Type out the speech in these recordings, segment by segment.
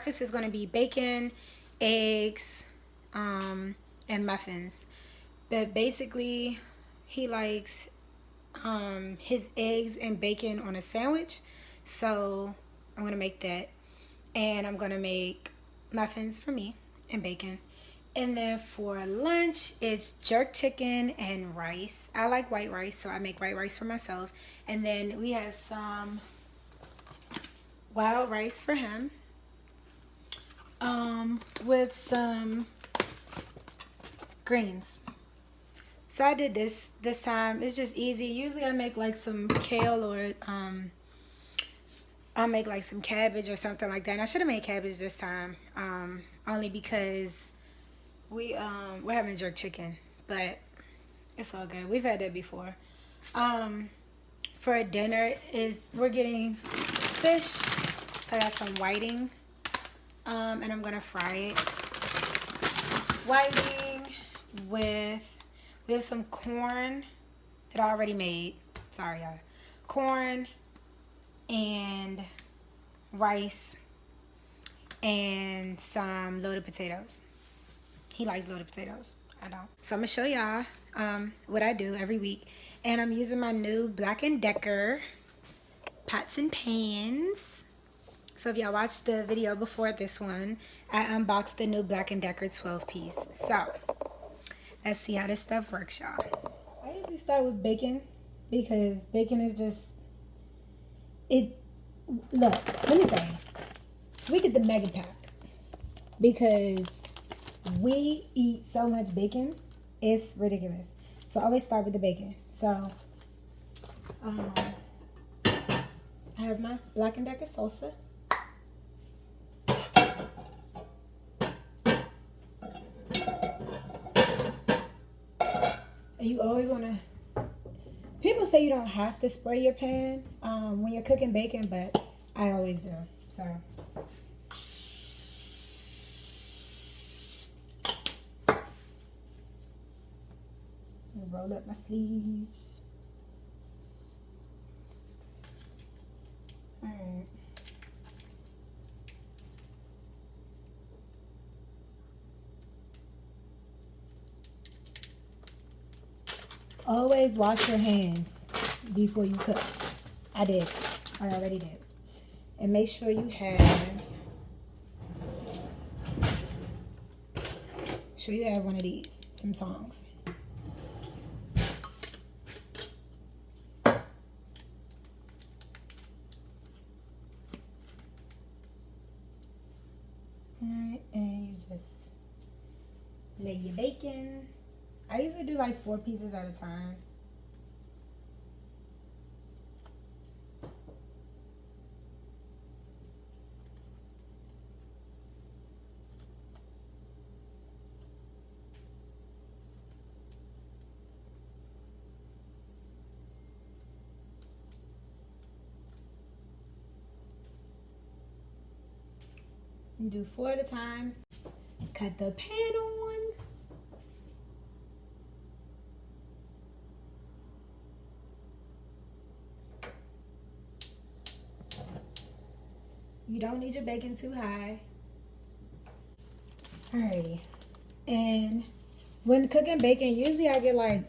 breakfast is going to be bacon, eggs, and muffins. But basically, he likes his eggs and bacon on a sandwich. So I'm going to make that. And I'm going to make muffins for me and bacon. And then for lunch, it's jerk chicken and rice. I like white rice, so I make white rice for myself. And then we have some wild rice for him. With some greens. So I did this time. It's just easy. Usually I make like some kale or I'll make like some cabbage or something like that. And I should have made cabbage this time. Only because we're having jerk chicken, but it's all good. We've had that before. For dinner we're getting fish. So I got some whiting. And I'm gonna fry it. Whiting with, we have some corn that I already made. Sorry, y'all. Corn and rice and some loaded potatoes. He likes loaded potatoes. I don't. So I'm gonna show y'all what I do every week. And I'm using my new Black & Decker pots and pans. So if y'all watched the video before this one, I unboxed the new Black & Decker 12-piece. So let's see how this stuff works, y'all. I usually start with bacon because bacon is just, look, let me tell you. So we get the mega pack because we eat so much bacon, it's ridiculous. So I always start with the bacon. So I have my Black & Decker salsa. And you always want to, people say you don't have to spray your pan when you're cooking bacon, but I always do. So roll up my sleeves. All right. Always wash your hands before you cook. I did. I already did. And make sure you have one of these, some tongs. Alright, and you just lay your bacon. I usually do like 4 pieces at a time. And do 4 at a time. Cut the pan on. You don't need your bacon too high. Alrighty. And when cooking bacon, usually I get like,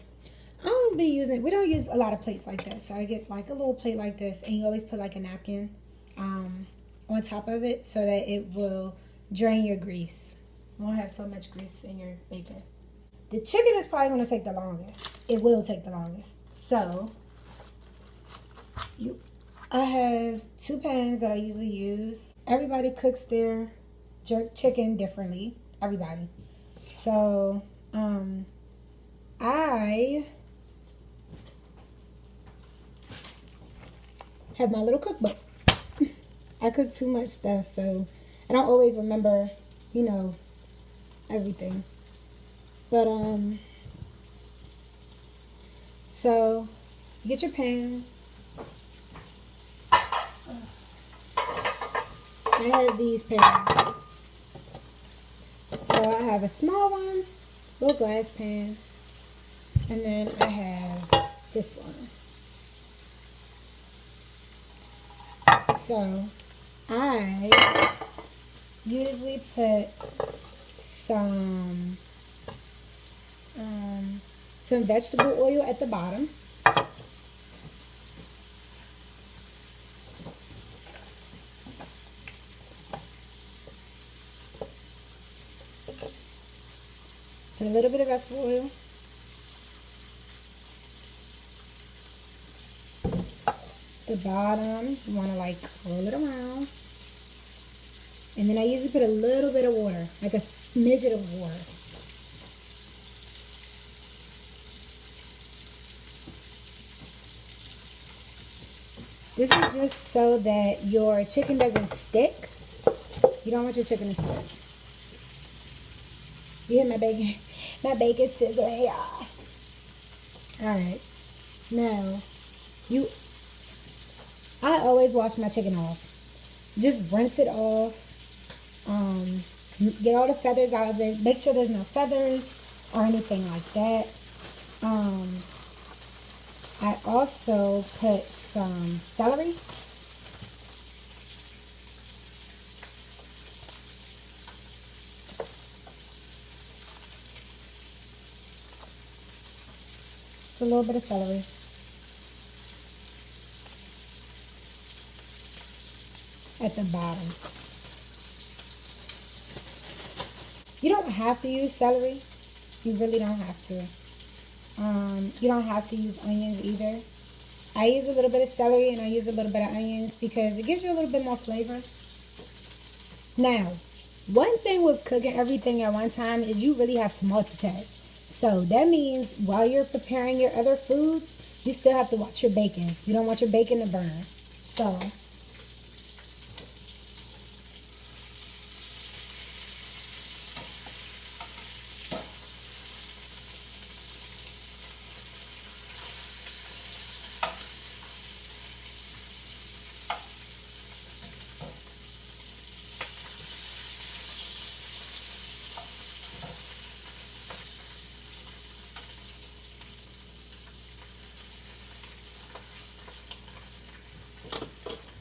we don't use a lot of plates like this. So I get like a little plate like this, and you always put like a napkin on top of it so that it will drain your grease. You won't have so much grease in your bacon. The chicken is probably going to take the longest. It will take the longest. So I have 2 pans that I usually use. Everybody cooks their jerk chicken differently. Everybody. So I have my little cookbook. I cook too much stuff, so I don't always remember, everything. But so you get your pans. I have these pans. So I have a small one, little glass pan, and then I have this one. So I usually put some vegetable oil at the bottom. Put a little bit of vegetable oil. The bottom, you want to like roll it around. And then I usually put a little bit of water, like a smidget of water. This is just so that your chicken doesn't stick. You don't want your chicken to stick. You hear my bacon? My bacon sizzling, y'all. Alright. Now, I always wash my chicken off. Just rinse it off. Get all the feathers out of it. Make sure there's no feathers or anything like that. I also put some celery. Just a little bit of celery. At the bottom. You don't have to use celery. You really don't have to. You don't have to use onions either. I use a little bit of celery and I use a little bit of onions because it gives you a little bit more flavor. Now, one thing with cooking everything at one time is you really have to multitask. So that means while you're preparing your other foods, you still have to watch your bacon. You don't want your bacon to burn. So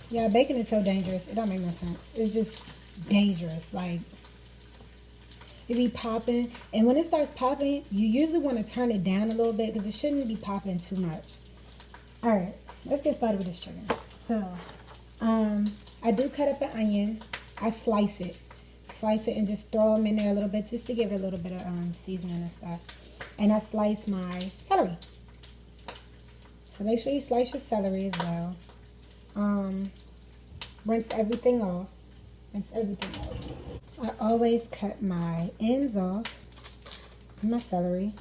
yeah, bacon is so dangerous. It don't make no sense. It's just dangerous. Like, it be popping. And when it starts popping, you usually want to turn it down a little bit because it shouldn't be popping too much. Alright, let's get started with this chicken. So, I do cut up an onion. I slice it. Slice it and just throw them in there a little bit just to give it a little bit of seasoning and stuff. And I slice my celery. So make sure you slice your celery as well. Rinse everything off. Rinse everything off. I always cut my ends off my celery.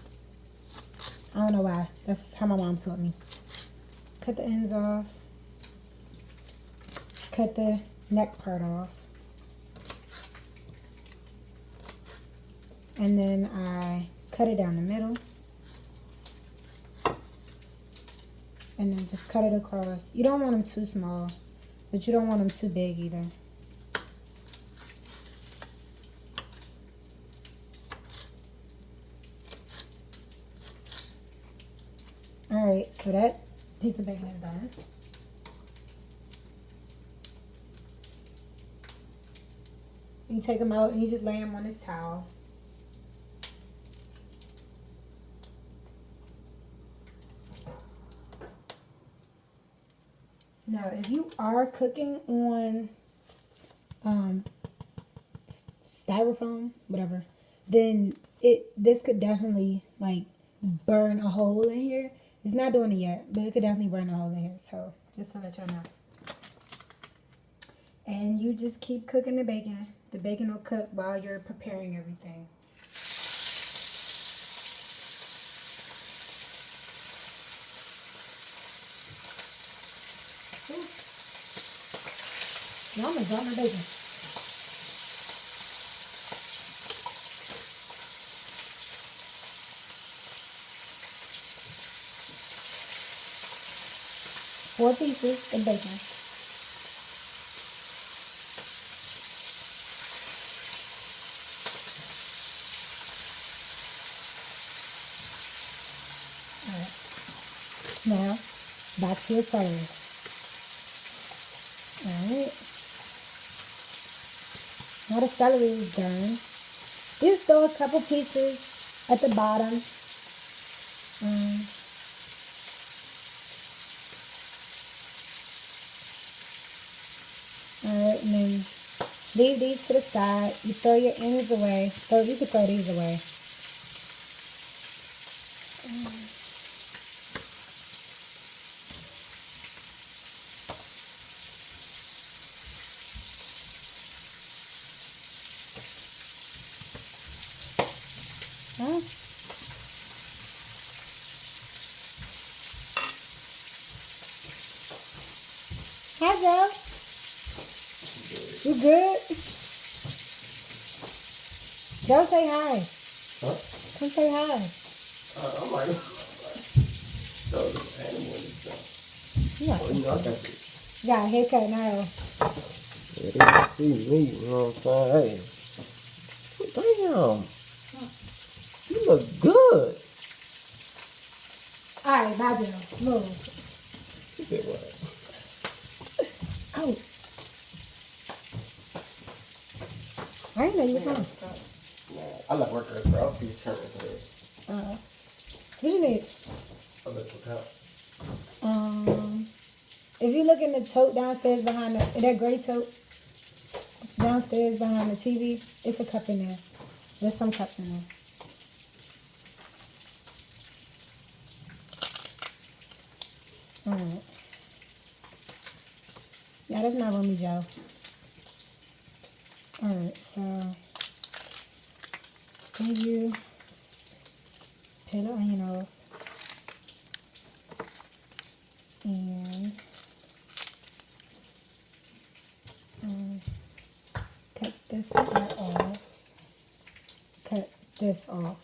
I don't know why. That's how my mom taught me. Cut the ends off. Cut the neck part off. And then I cut it down the middle. And then just cut it across. You don't want them too small, but you don't want them too big either. Alright, so that piece of bacon is done. You take them out and you just lay them on a towel. Now, if you are cooking on styrofoam, whatever, then this could definitely like burn a hole in here. It's not doing it yet, but it could definitely burn a hole in here. So just to let y'all know. And you just keep cooking the bacon. The bacon will cook while you're preparing everything. Now I'm gonna drop my bacon. Four pieces of bacon. Alright. Now, back to your celery. Alright. All the celery is done. Just throw a couple pieces at the bottom. Alright, and then leave these to the side. You throw your ends away. So you can throw these away. Huh? Hi, Joe. You good? Joe, say hi. Huh? Come say hi. I'm like, no, this animal and stuff. Yeah. Oh, you know, I got this. You got a haircut now. Yeah, they can see me, you know what I'm saying? Hey, damn. You look good. Alright, bye, Joe. Move. She said what? Oh. I didn't know you was home. Nah, I left work early, bro. I'll see you turn this in. What you need? I left for cups. If you look in the tote downstairs behind that gray tote downstairs behind the TV, it's a cup in there. There's some cups in there. Alright. Yeah, that's not Romy Joe. Alright, so then you peel the onion off and cut this part off. Cut this off.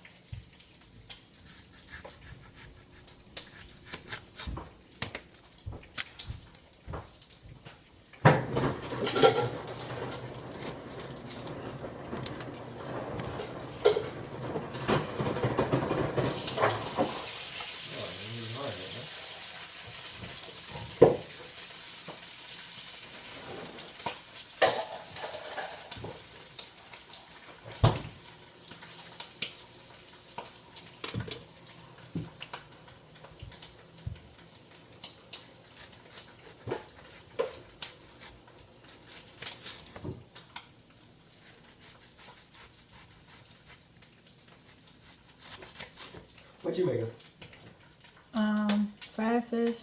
What you making? Fried fish,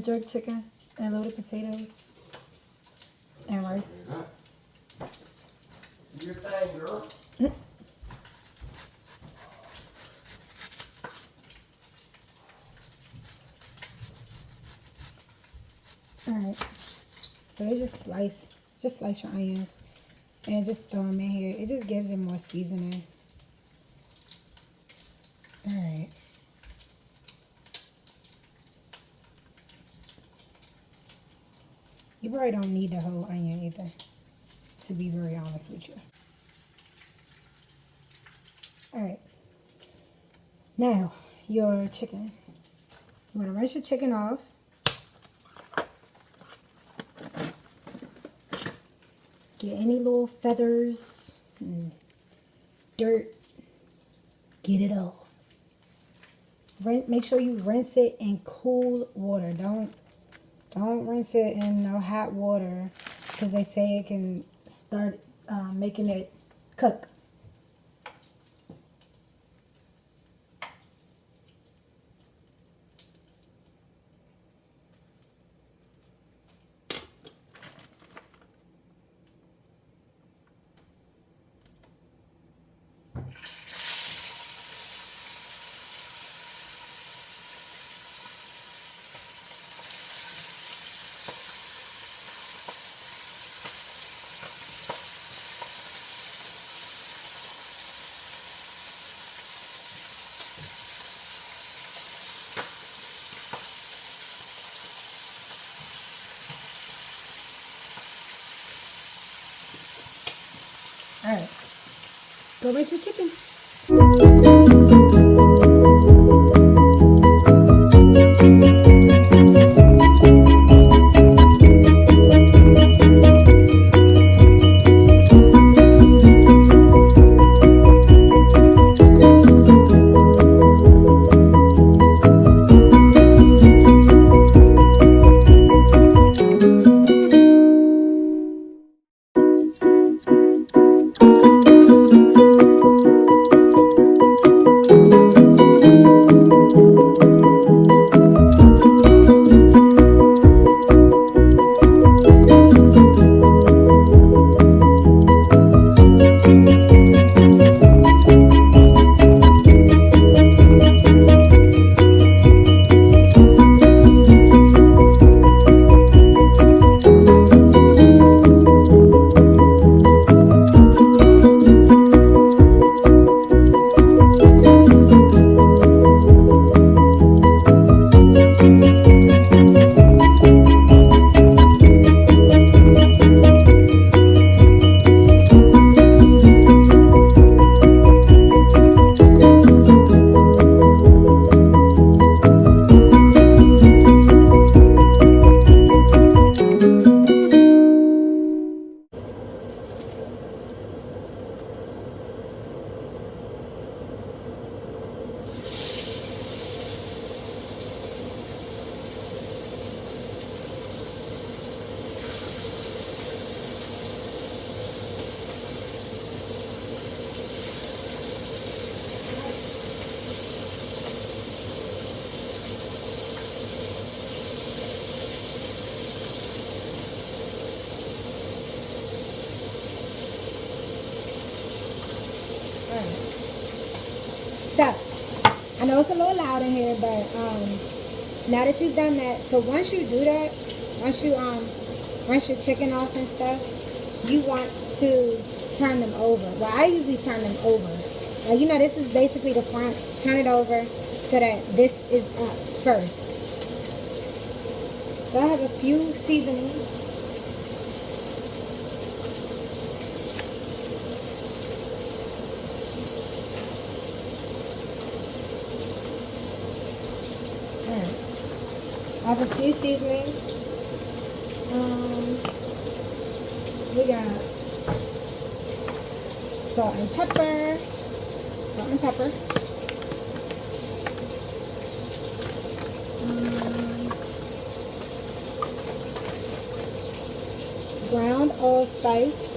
jerk chicken, and loaded potatoes, and rice. Do your thing, girl. Alright, so they just slice your onions and just throw them in here. It just gives it more seasoning. Alright. You probably don't need the whole onion either, to be very honest with you. Alright. Now, your chicken. You want to rinse your chicken off. Get any little feathers and dirt. Get it off. Make sure you rinse it in cool water. Don't rinse it in no hot water, because they say it can start making it cook. Alright, go rinse your chicken. So, I know it's a little loud in here, but now that you've done that, so once you do that, once you rinse your chicken off and stuff, you want to turn them over. Well, I usually turn them over. Now, you know, this is basically the front. Turn it over so that this is up first. So I have a few seasonings. I have a few seasonings. We got salt and pepper. Salt and pepper. Ground allspice.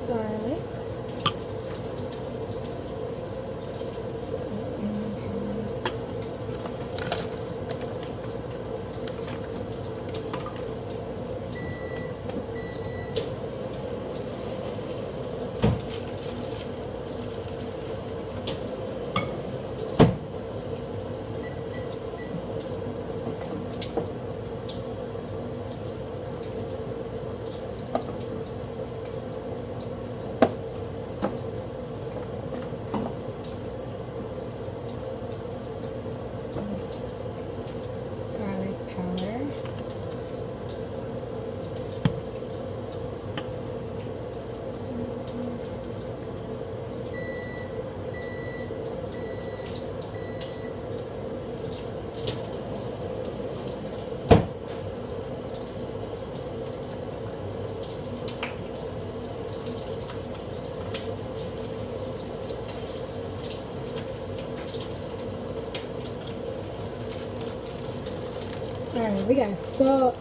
Garlic. Alright, we got salt,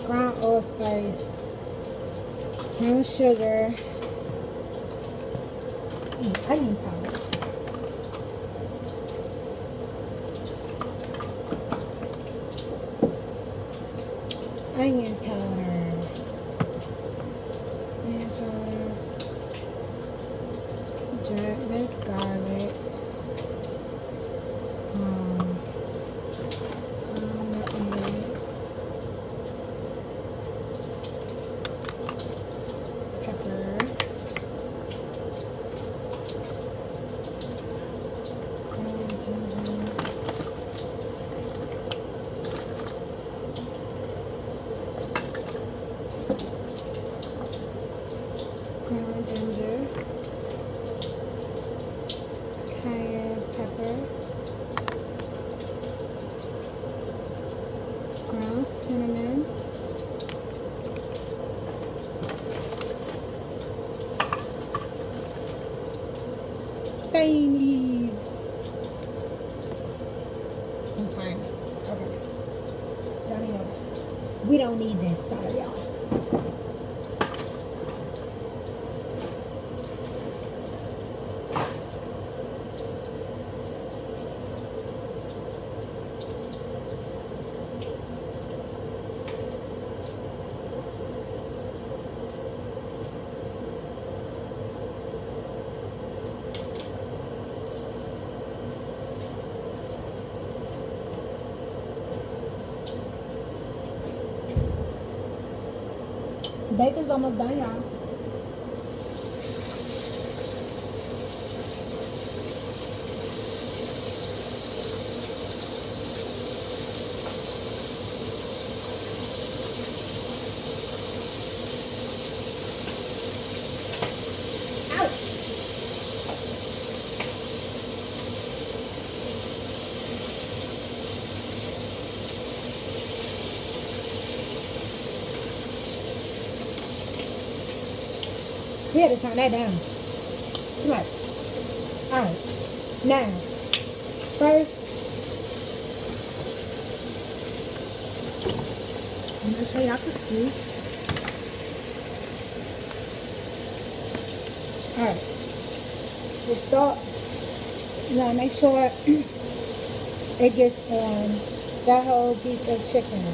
ground allspice, brown sugar, and onion powder. Onion powder. Onion powder. Minced garlic. Ginger, cayenne pepper, ground cinnamon, bay leaves. I'm tired. Okay. Don't need that. We don't need this. Sorry, y'all. Bacon's almost done, y'all. We had to turn that down. Too much. Alright. Now, first. I'm gonna show y'all the soup. Alright. The salt, you gotta make sure it gets on that whole piece of chicken.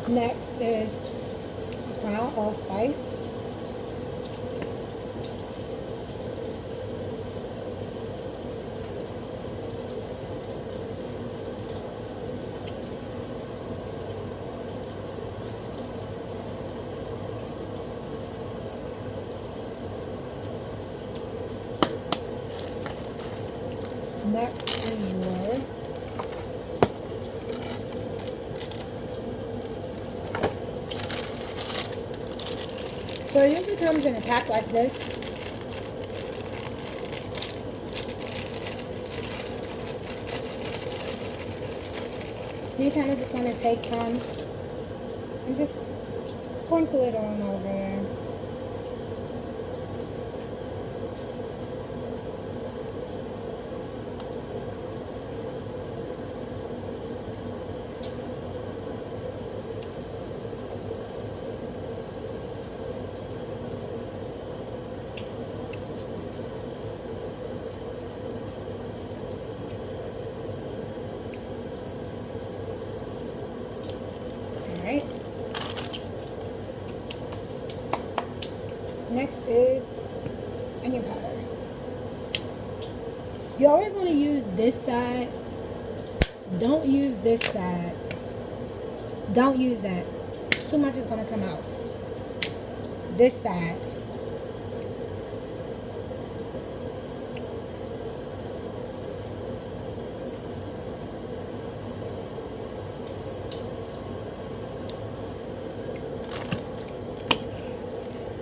Next is ground allspice. Next is your so it usually comes in a pack like this. So you kind of just want to take some and just sprinkle it on over there. Alright. Next is onion powder. You always want to use this side. Don't use this side. Don't use that. Too much is going to come out. This side.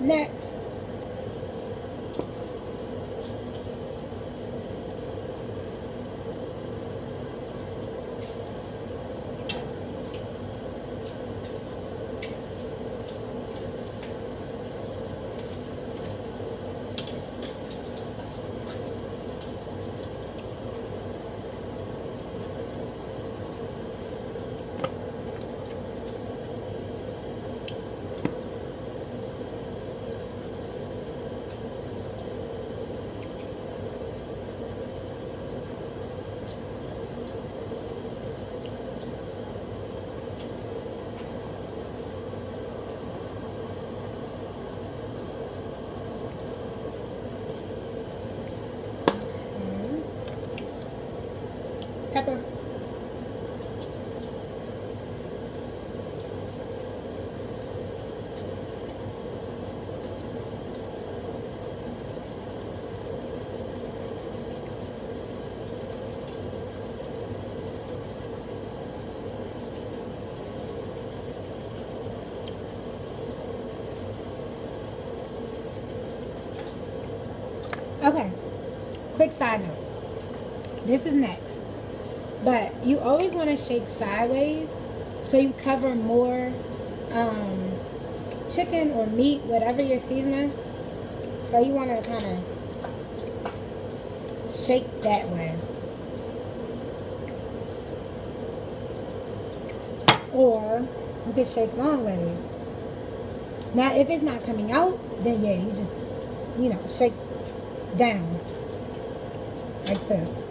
Next, pepper. Okay, quick side note. This is next. But you always want to shake sideways so you cover more chicken or meat, whatever you're seasoning. So you want to kind of shake that way. Or you can shake long ways. Now, if it's not coming out, then yeah, you just, shake down like this.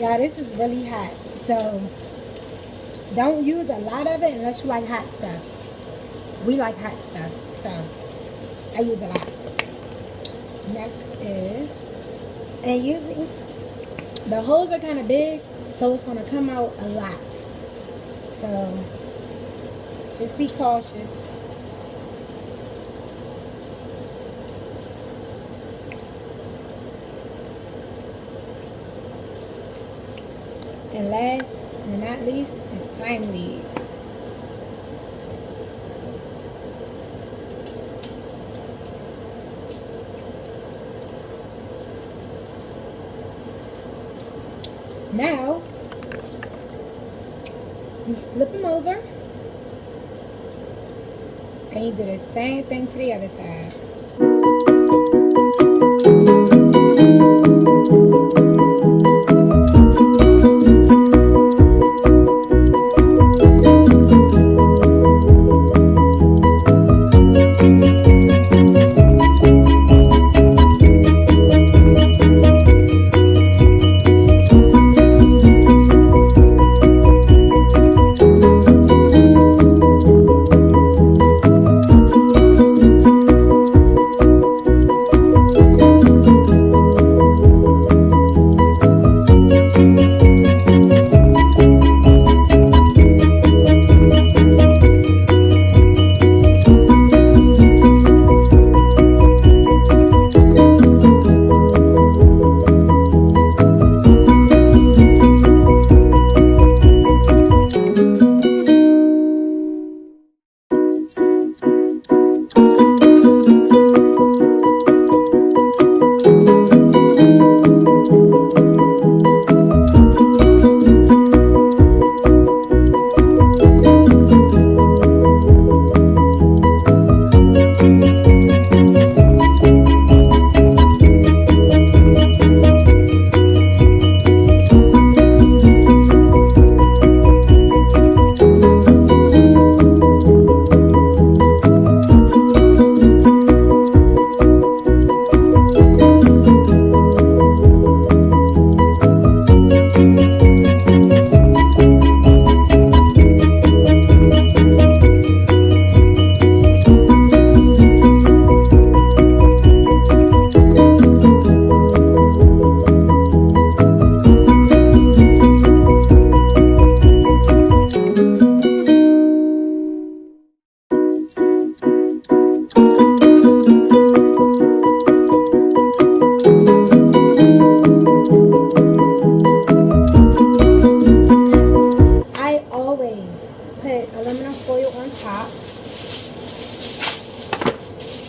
Y'all, this is really hot. So don't use a lot of it unless you like hot stuff. We like hot stuff, so I use a lot. Next is, and using, the holes are kind of big, so it's going to come out a lot. So just be cautious. And last and not least is thyme leaves. Now, you flip them over and you do the same thing to the other side.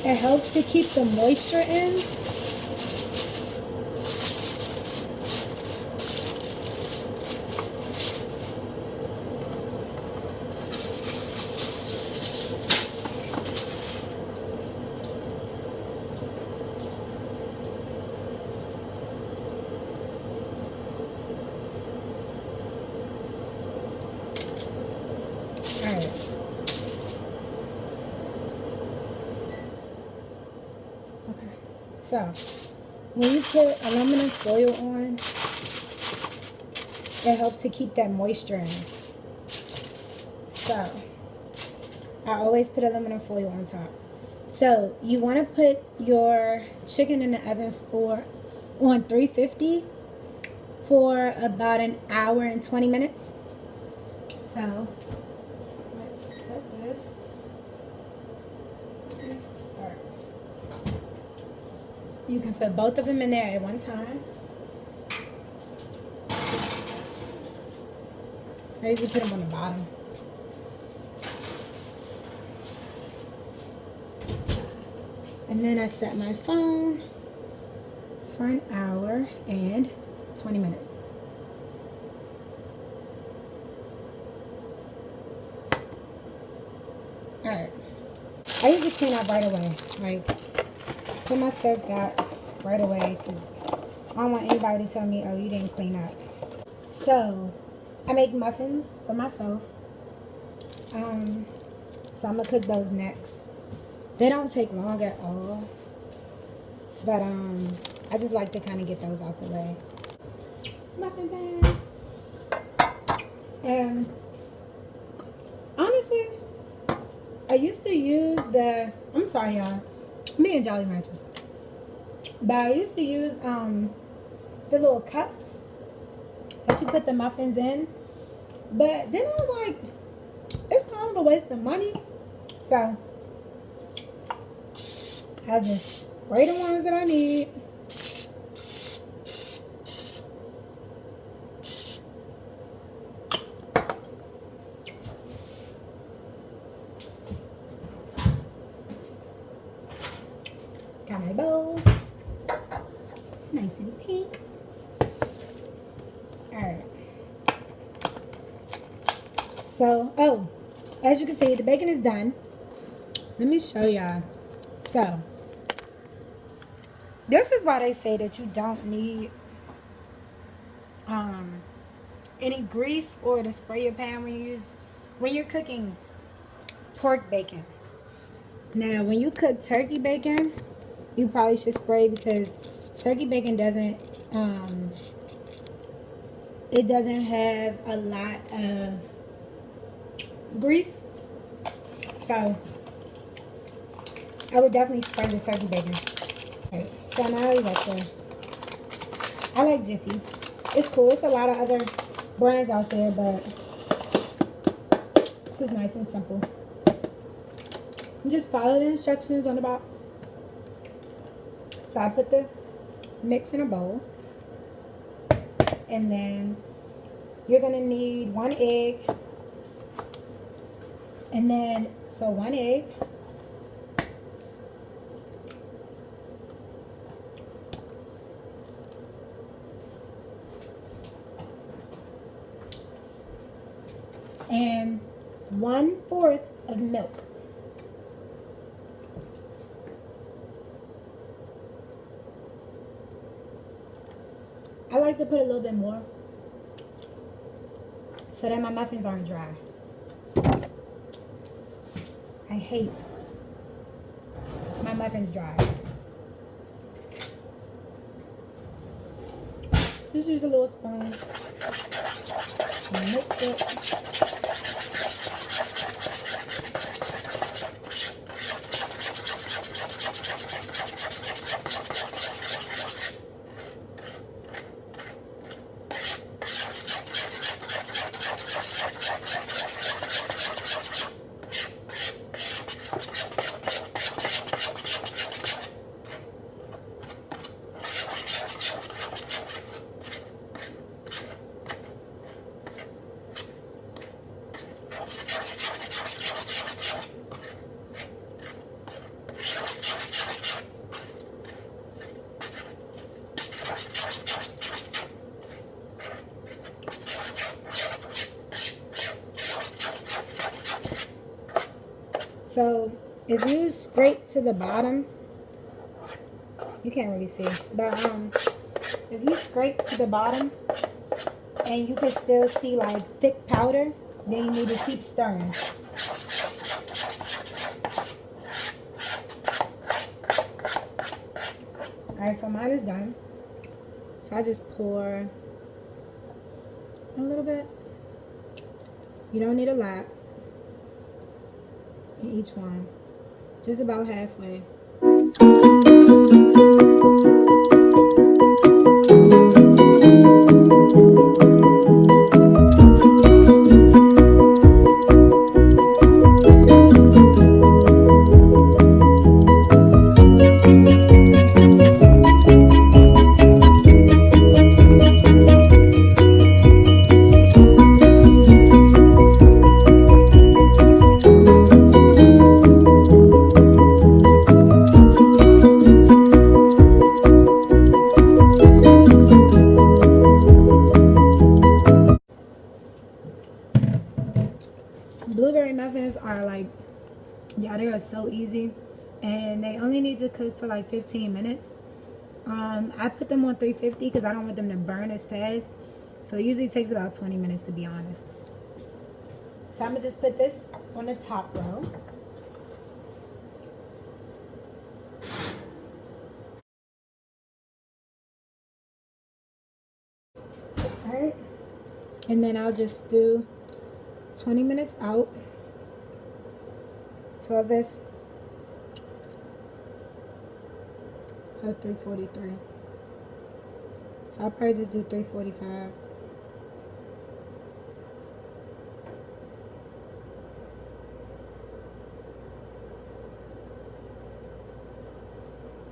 It helps to keep the moisture in. Alright. Okay. So, when you put aluminum foil on, it helps to keep that moisture in. So, I always put aluminum foil on top. So, you want to put your chicken in the oven on 350 for about an hour and 20 minutes. So, let's set this. Okay, start. You can put both of them in there at one time. I usually put them on the bottom. And then I set my phone for an hour and 20 minutes. Alright. I usually clean up right away. Like, put my stuff back right away because I don't want anybody to tell me, oh, you didn't clean up. So, I make muffins for myself. So I'm going to cook those next. They don't take long at all. But I just like to kind of get those out the way. muffin pan. And honestly, I used to use I'm sorry y'all, me and Jolly Ranchers. But I used to use the little cups that you put the muffins in. But then I was like, it's kind of a waste of money. So I just spray the ones that I need. Got my bowl. It's nice and pink. Alright. So, as you can see, the bacon is done. Let me show y'all. So, this is why they say that you don't need any grease or to spray your pan when you're cooking pork bacon. Now, when you cook turkey bacon, you probably should spray because turkey bacon doesn't have a lot of grease. So I would definitely spray the turkey bacon. Right, so now you got I like Jiffy. It's cool. It's a lot of other brands out there, but this is nice and simple. Just follow the instructions on the box. So I put the mix in a bowl. And then you're going to need 1 egg. And then, so 1 egg. And 1/4 of milk. I like to put a little bit more so that my muffins aren't dry. I hate my muffins dry. Just use a little spoon. Mix it. So if you scrape to the bottom, you can't really see, but if you scrape to the bottom and you can still see like thick powder, then you need to keep stirring. Alright, so mine is done. So I just pour a little bit. You don't need a lot in each one, just about halfway. Blueberry muffins are like, yeah, they are so easy, and they only need to cook for like 15 minutes. I put them on 350 because I don't want them to burn as fast, so it usually takes about 20 minutes to be honest. So I'm gonna just put this on the top row. And then I'll just do 20 minutes out. So if it's, so 3:43. So I'll probably just do 3:45.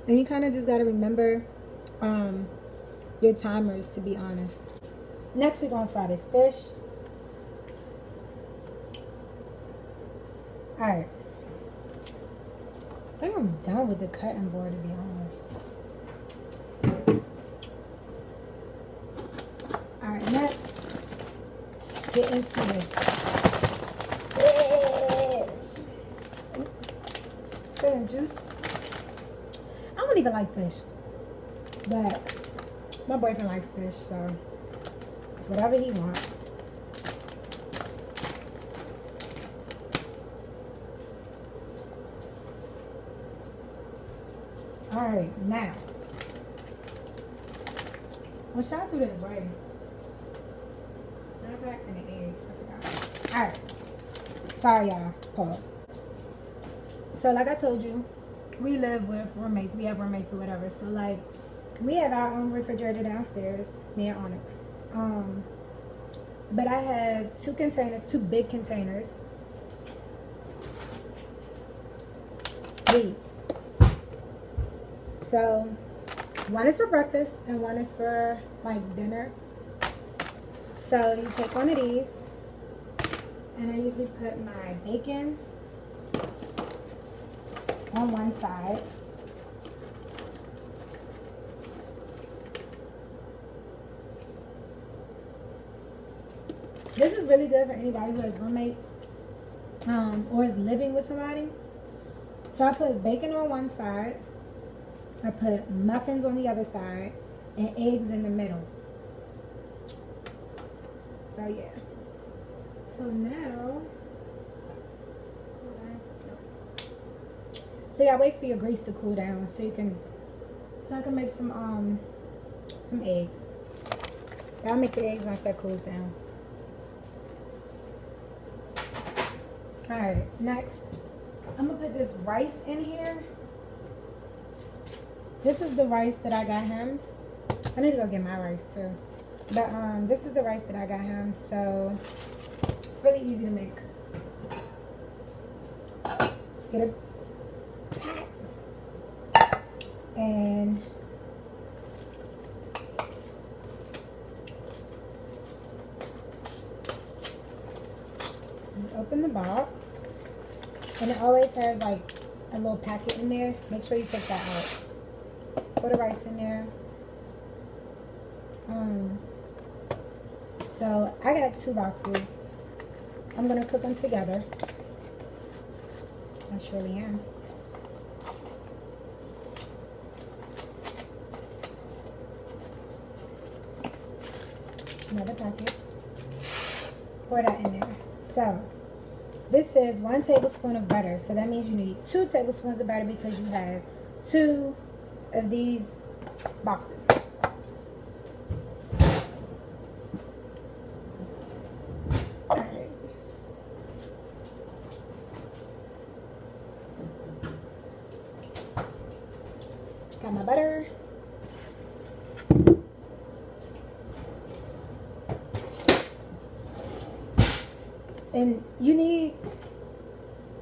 And you kind of just got to remember your timers, to be honest. Next, we're going to fry this fish. Alright. I think I'm done with the cutting board, to be honest. Alright, next, get into this fish. Spilling juice. I don't even like fish, but my boyfriend likes fish, so it's whatever he wants. Alright, now, what should I do to the rice? Matter of fact, and the eggs, I forgot. Alright, sorry y'all, pause. So like I told you, we live with roommates. We have roommates or whatever. So like, we have our own refrigerator downstairs, me and Onyx. But I have two big containers. These. So one is for breakfast and one is for like dinner. So you take one of these, and I usually put my bacon on one side. This is really good for anybody who has roommates or is living with somebody. So I put bacon on one side, I put muffins on the other side, and eggs in the middle. So yeah. So now, so yeah, wait for your grease to cool down so I can make some eggs. I'll make the eggs once that cools down. Alright, next I'm gonna put this rice in here. This is the rice that I got him. I need to go get my rice too. But this is the rice that I got him, so it's really easy to make. Just get a pat and open the box, and it always has like a little packet in there. Make sure you take that out. Put the rice in there. So I got 2 boxes. I'm gonna cook them together. I surely am. Another packet. Pour that in there. So this says 1 tablespoon of butter. So that means you need 2 tablespoons of butter because you have 2 of these boxes. Alright. Got my butter. And you need,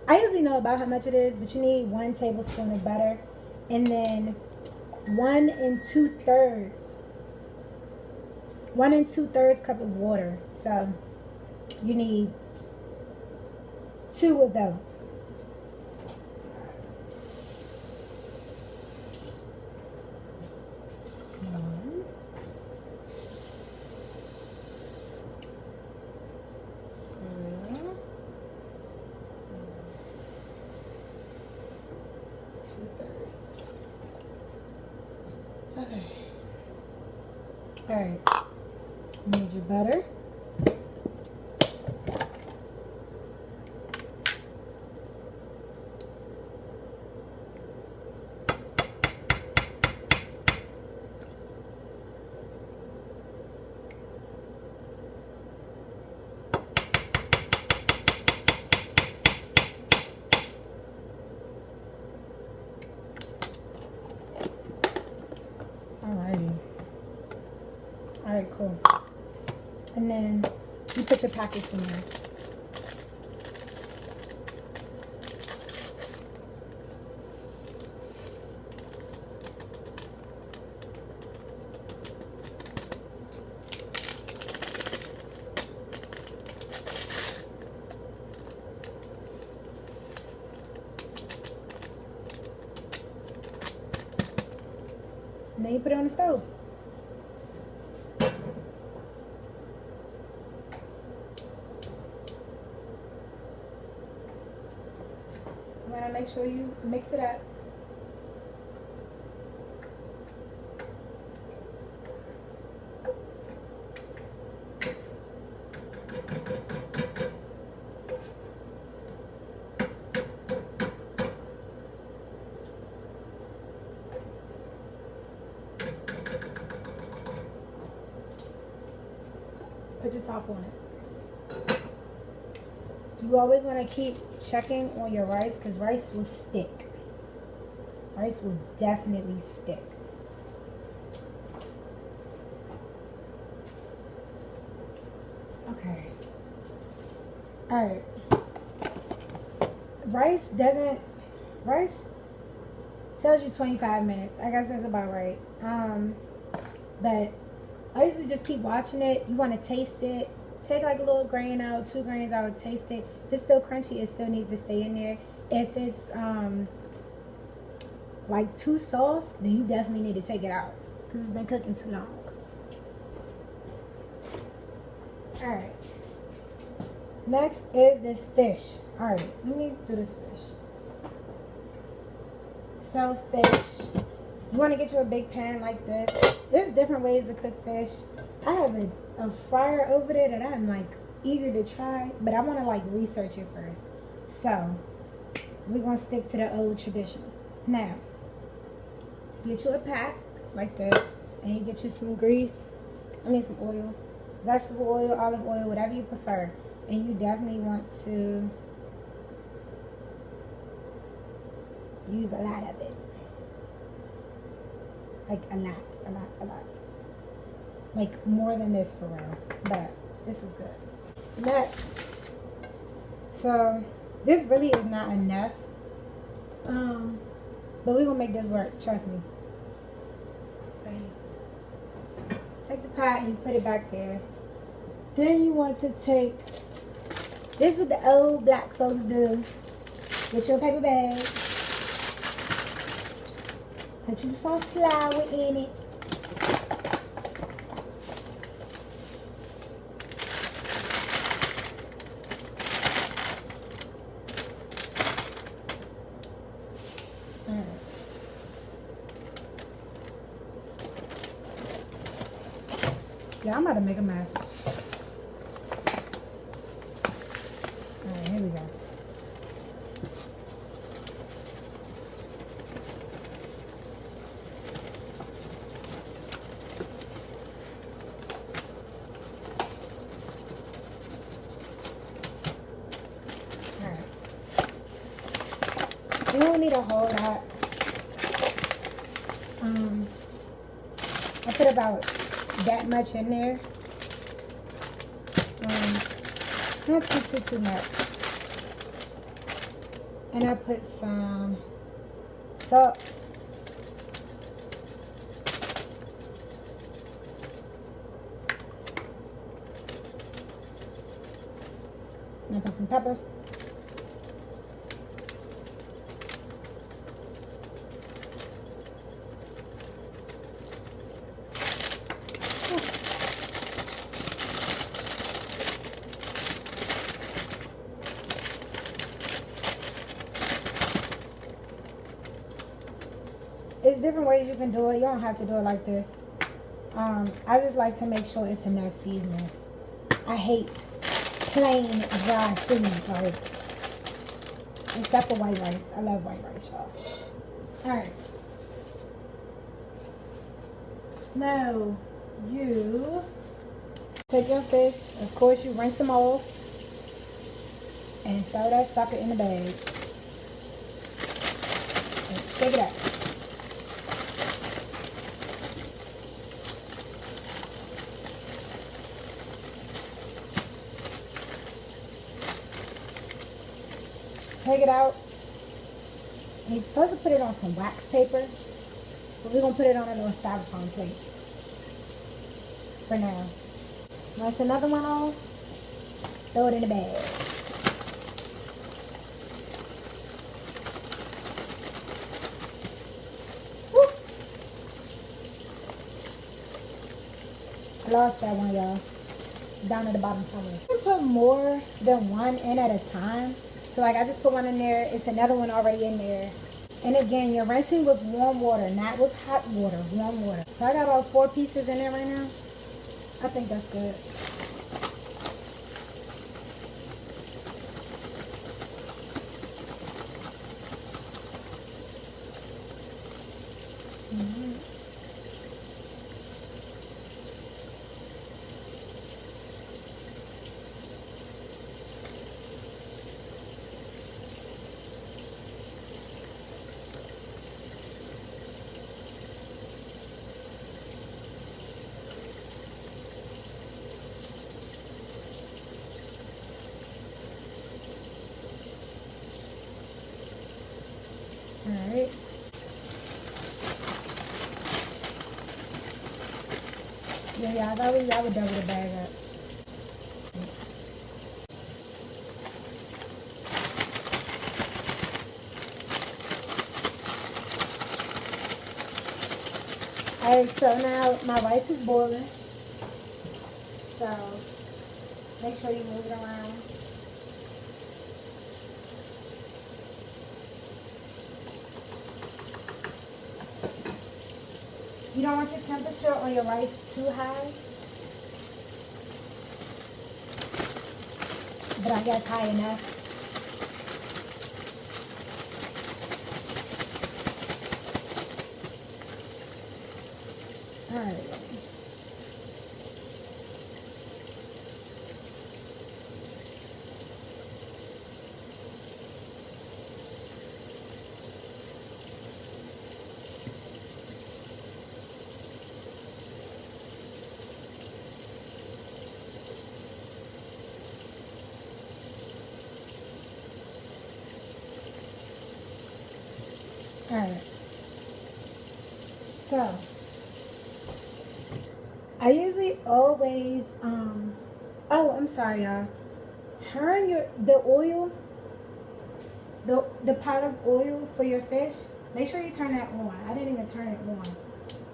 I usually know about how much it is, but you need 1 tablespoon of butter, and then 1 2/3 cup of water. So you need 2 of those. Okay. Alright. You need your butter. put your packets in there. And then you put it on the stove. You want to make sure you mix it up. Put your top on it. You always want to keep checking on your rice because rice will stick. Rice will definitely stick. Okay. Alright. Rice tells you 25 minutes. I guess that's about right. But I usually just keep watching it. You want to taste it. Take like a little grain out, 2 grains out, taste it. If it's still crunchy, it still needs to stay in there. If it's like too soft, then you definitely need to take it out because it's been cooking too long. Alright. Next is this fish. Alright, let me do this fish. So fish. You want to get you a big pan like this. There's different ways to cook fish. I have a fryer over there that I'm like eager to try, but I want to like research it first. So we're going to stick to the old tradition. Now, get you a pack like this, and you get you some grease. Some oil. Vegetable oil, olive oil, whatever you prefer. And you definitely want to use a lot of it. Like a lot. Like more than this for real. But this is good. Next. So this really is not enough. But we're gonna make this work, trust me. So take the pot and you put it back there. Then you want to take this is what the old black folks do. Get your paper bag. Put you some flour in it. Yeah, I'm about to make a mess. Alright, here we go. You don't need a whole lot. I put about that much in there. Not too much. And I put some salt. And I put some pepper. There's different ways you can do it. You don't have to do it like this. I just like to make sure it's enough seasoning. I hate plain dry food, like, except for white rice. I love white rice, y'all. Alright. Now, you take your fish. Of course, you rinse them off. And throw that sucker in the bag. And shake it up. take it out. And you're supposed to put it on some wax paper. But we're going to put it on a little styrofoam plate. For now. Once another one off, throw it in the bag. Woo. I lost that one, y'all. Down at the bottom somewhere. You can put more than one in at a time. So like I just put one in there. It's another one already in there. And again, you're rinsing with warm water, not with hot water. Warm water. So I got about 4 pieces in there right now. I think that's good. Alright. Yeah, I would double the bag up. Alright, so now my rice is boiling. So make sure you move it around. You don't want your temperature on your rice too high. But I guess high enough. Alright. Alright. So I usually always oh, I'm sorry, y'all. Turn the oil, the pot of oil for your fish. Make sure you turn that on. I didn't even turn it on.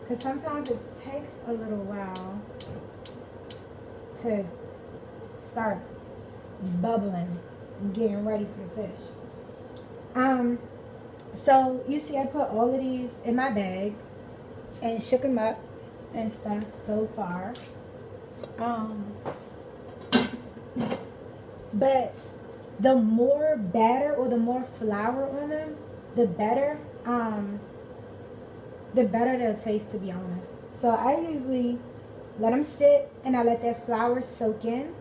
Because sometimes it takes a little while to start bubbling and getting ready for the fish. So you see I put all of these in my bag and shook them up and stuff so far. But the more batter or the more flour on them, the better they'll taste, to be honest. So I usually let them sit and I let that flour soak in,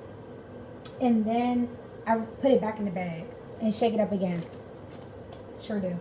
and then I put it back in the bag and shake it up again. Sure do.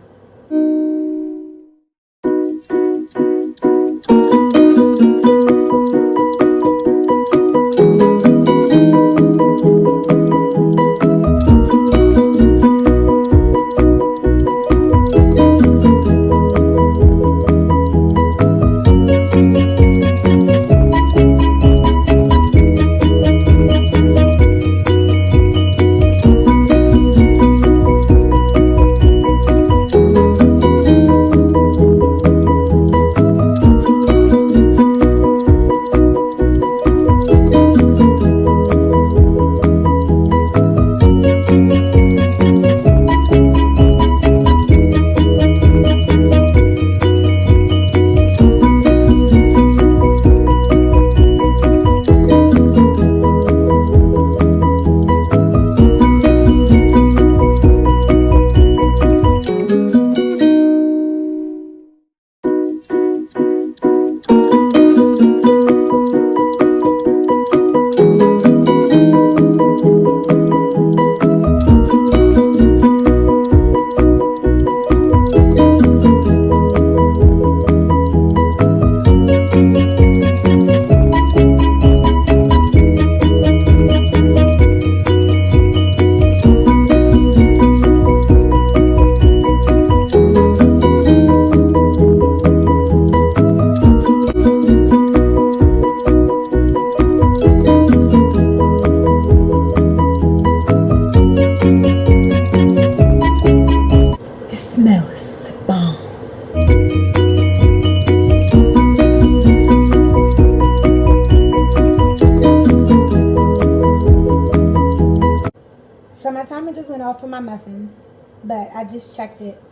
So my timer just went off for my muffins, but I just checked it.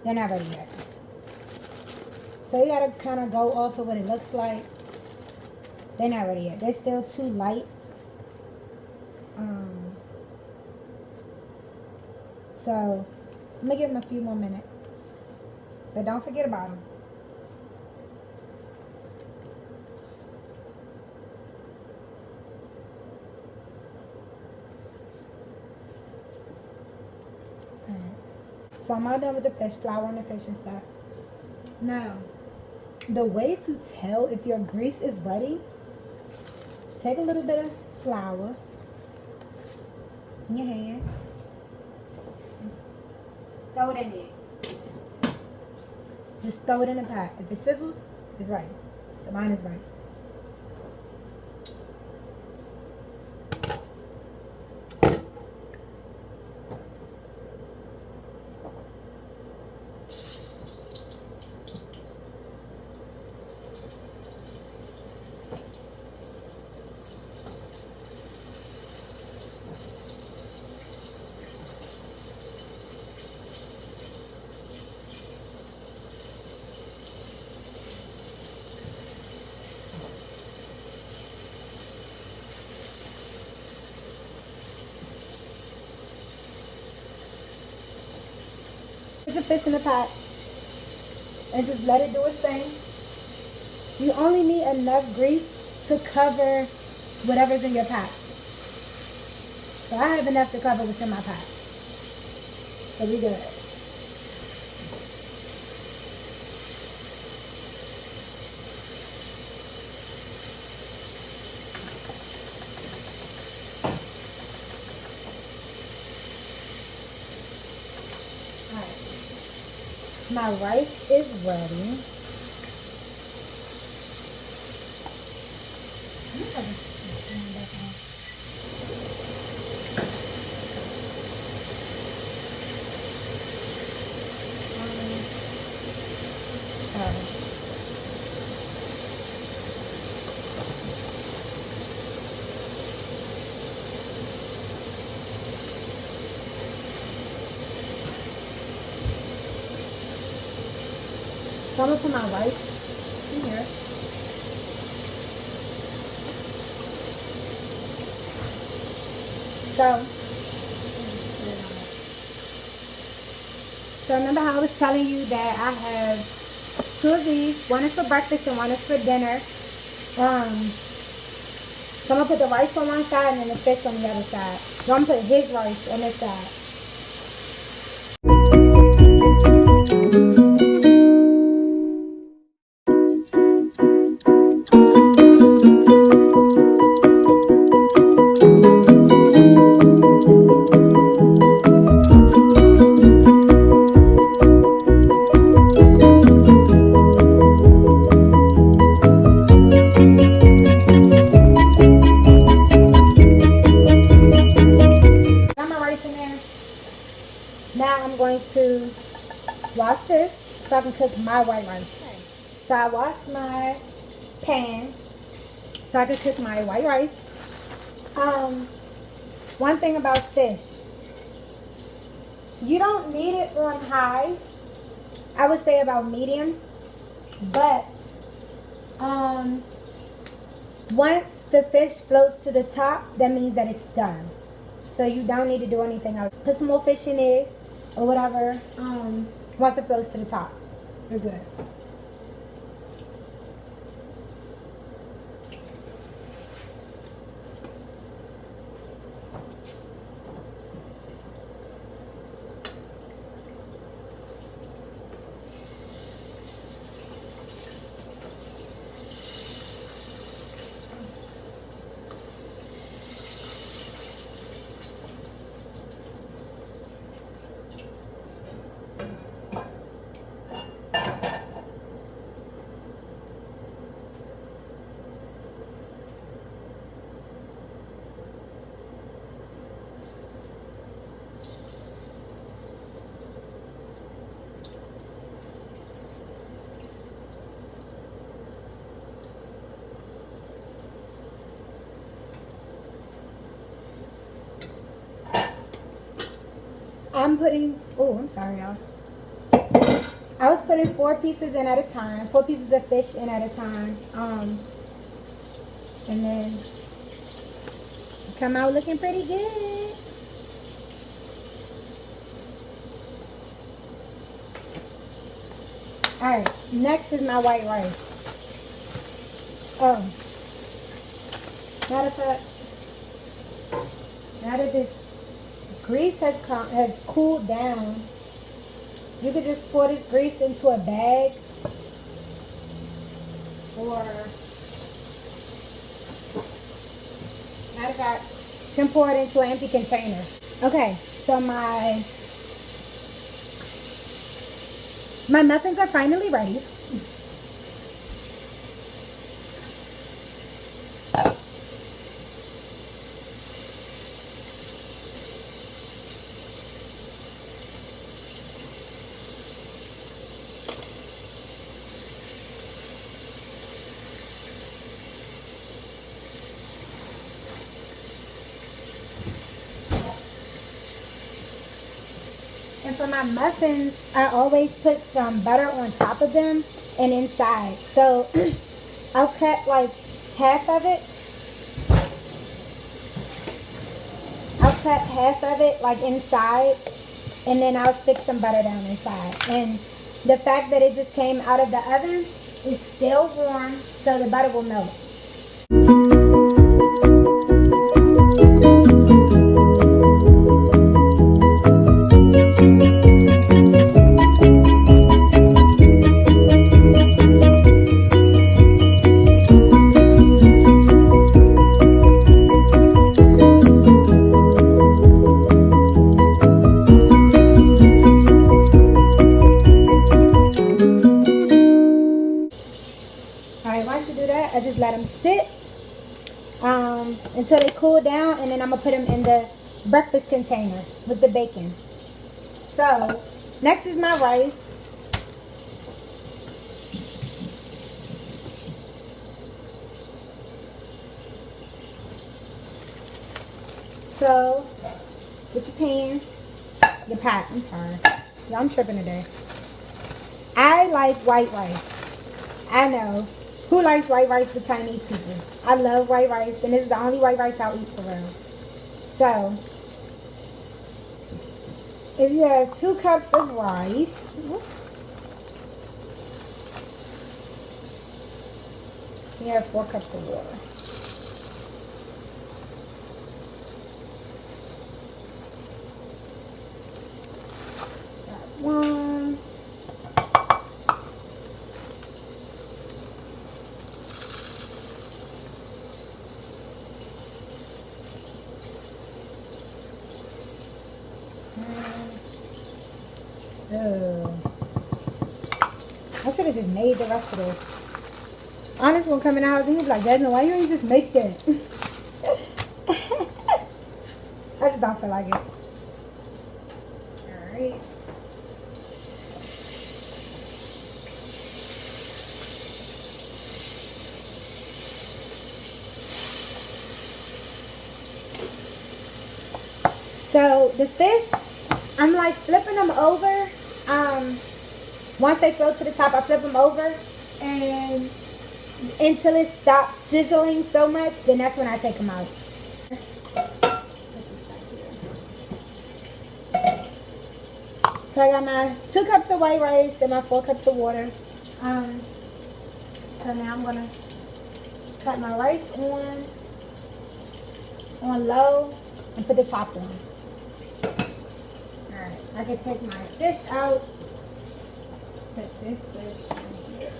They're not ready yet. So you gotta kind of go off of what it looks like. They're not ready yet. They're still too light. So I'm gonna give them a few more minutes. But don't forget about them. So I'm all done with the fish, flour on the fish and stuff. Now, the way to tell if your grease is ready, take a little bit of flour in your hand. Throw it in there. Just throw it in the pot. If it sizzles, it's ready. So mine is ready. Put your fish in the pot and just let it do its thing. You only need enough grease to cover whatever's in your pot. So I have enough to cover what's in my pot. So we good. My rice is ready. So I'm gonna put my rice in here. So remember how I was telling you that I have two of these. One is for breakfast and one is for dinner. So I'm gonna put the rice on one side and then the fish on the other side. So I'm gonna put his rice on this side. Now I'm going to wash this so I can cook my white rice. So I washed my pan so I can cook my white rice. One thing about fish, you don't need it on high. I would say about medium, but once the fish floats to the top, that means that it's done. So you don't need to do anything else. Put some more fish in it or whatever. Once it floats to the top, you're good. I'm putting, oh, I'm sorry, y'all. I was putting 4 pieces in at a time, 4 pieces of fish in at a time. And then come out looking pretty good. Alright, next is my white rice. Oh, matter of fact, now that this grease has cooled down, you could just pour this grease into a bag, or matter of fact, you can pour it into an empty container. Okay, so my muffins are finally ready. And for my muffins, I always put some butter on top of them and inside. So I'll cut like half of it. I'll cut half of it like inside, and then I'll stick some butter down inside. And the fact that it just came out of the oven is still warm, so the butter will melt. I just let them sit until they cool down, and then I'm going to put them in the breakfast container with the bacon. So, next is my rice. So, get your pan, your pot, I'm sorry. Y'all, I'm tripping today. I like white rice. I know. Who likes white rice for Chinese people? I love white rice, and this is the only white rice I'll eat for real. So, if you have 2 cups of rice, you have 4 cups of water. Got 1. I should have just made the rest of this. Honest will come in the house and he'll be like, Jasmine, why you ain't just make that? I just don't feel like it. Alright. So the fish, I'm like flipping them over. Once they float to the top, I flip them over, and until it stops sizzling so much, then that's when I take them out. So I got my 2 cups of white rice and my 4 cups of water. So now I'm gonna cut my rice on low and put the top on. Alright, I can take my fish out. Put this fish in here.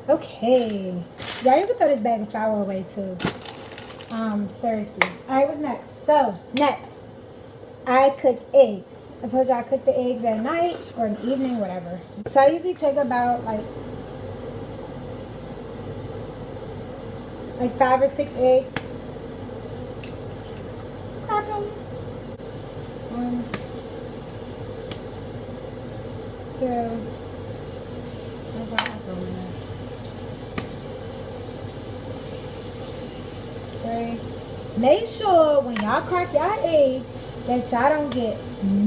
Okay. Y'all, you can throw this bag of flour away too. Seriously. Alright, what's next? So, next, I cook eggs. I told you I cook the eggs at night or in the evening, whatever. So I usually take about like 5 or 6 eggs. Crack them. 1, 2. Make sure when y'all crack y'all eggs that y'all don't get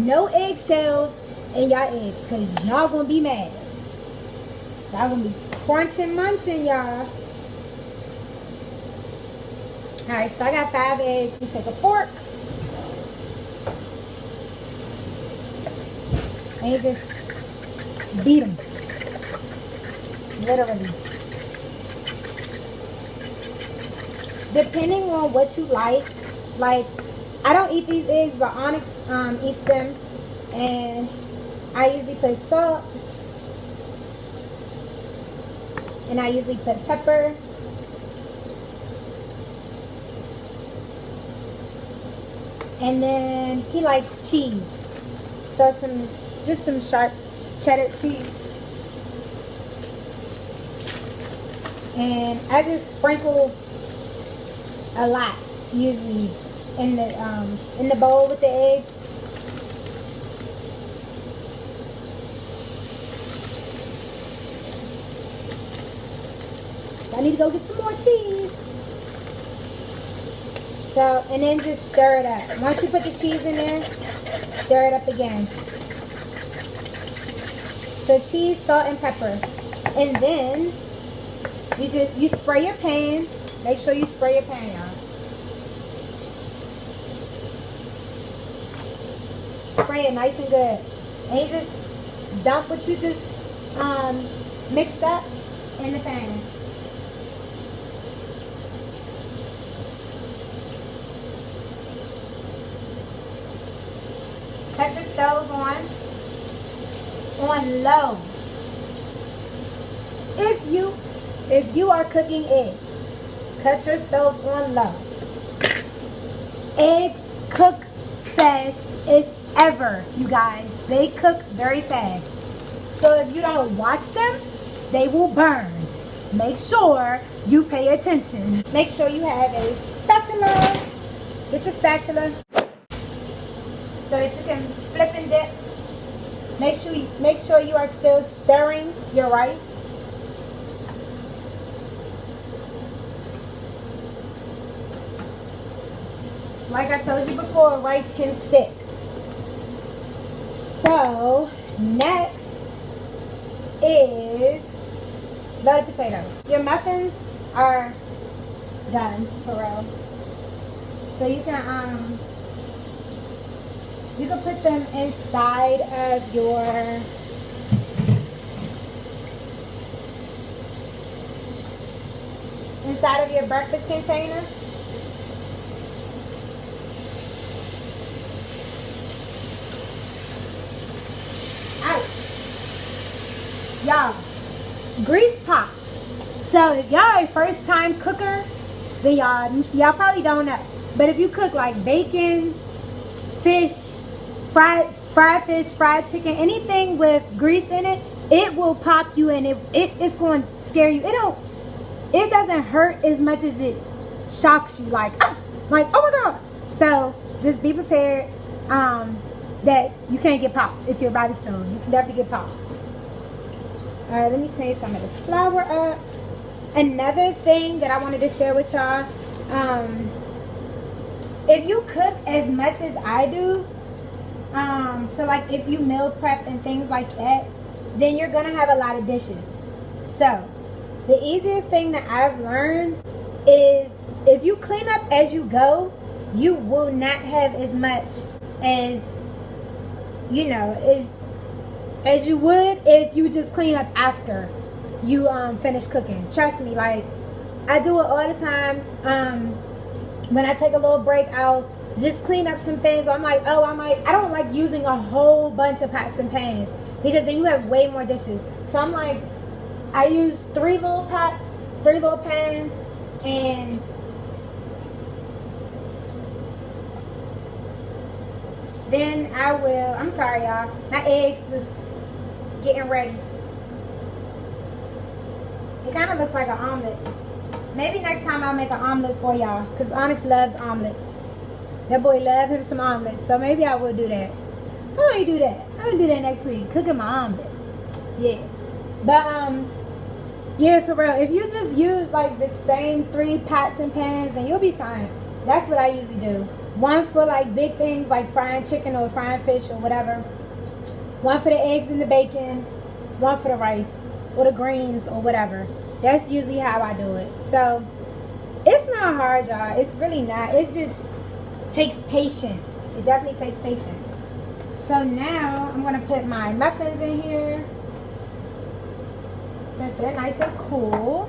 no eggshells in y'all eggs, because y'all gonna be mad. Y'all gonna be crunching, munching, y'all. Alright, so I got 5 eggs. You take a fork and you just beat them. Literally. Depending on what you like I don't eat these eggs, but Onyx eats them, and I usually put salt, and I usually put pepper, and then he likes cheese, so just some sharp cheddar cheese, and I just sprinkle a lot usually in the bowl with the eggs. I need to go get some more cheese. So, and then just stir it up. Once you put the cheese in there, stir it up again. So cheese, salt, and pepper. And then you spray your pan. Make sure you spray your pan, y'all. Spray it nice and good. And you just dump what you just mixed up in the pan. Cut your stove on low. If you are cooking eggs, cut your stove on low. Eggs cook fast as ever, you guys. They cook very fast. So if you don't watch them, they will burn. Make sure you pay attention. Make sure you have a spatula. Get your spatula so that you can flip and dip. Make sure you are still stirring your rice. Like I told you before, rice can stick. So, next is loaded potatoes. Your muffins are done, for real. So you can put them inside of your breakfast container. Y'all, grease pots. So if y'all a first time cooker, then y'all probably don't know. But if you cook like bacon, fish, fried fish, fried chicken, anything with grease in it, it will pop you and it's going to scare you. It doesn't hurt as much as it shocks you, like oh my god. So just be prepared that you can't get popped if you're by the stove. You can definitely get popped. Alright, let me clean some of this flour up. Another thing that I wanted to share with y'all, if you cook as much as I do, so like if you meal prep and things like that, then you're gonna have a lot of dishes. So the easiest thing that I've learned is if you clean up as you go, you will not have as much as as you would if you just clean up after you finish cooking. Trust me, like I do it all the time. When I take a little break, I'll just clean up some things. I'm like, I don't like using a whole bunch of pots and pans because then you have way more dishes. So I'm like, I use 3 little pots, 3 little pans, and then I will, I'm sorry y'all, my eggs was getting ready. It kind of looks like an omelet. Maybe next time I'll make an omelet for y'all, because Onyx loves omelets. That boy loves him some omelets, so maybe I will do that. I might do that. I will do that next week, cooking my omelet. Yeah. But, yeah, for real, if you just use like the same 3 pots and pans, then you'll be fine. That's what I usually do. One for like big things like frying chicken or frying fish or whatever. One for the eggs and the bacon. One for the rice or the greens or whatever. That's usually how I do it. So it's not hard, y'all. It's really not. It just takes patience. It definitely takes patience. So now I'm going to put my muffins in here, since they're nice and cool.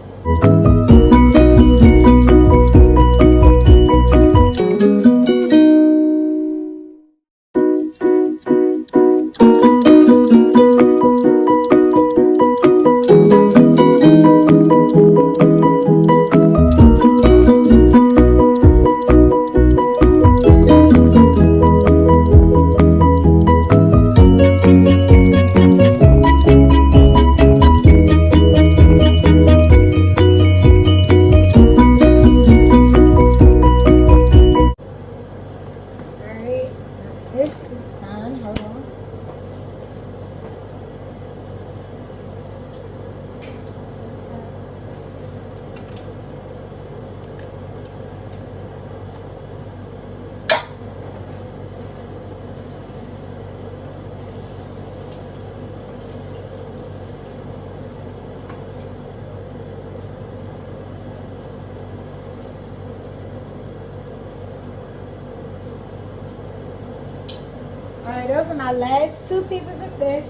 Alright, those are my last 2 pieces of fish.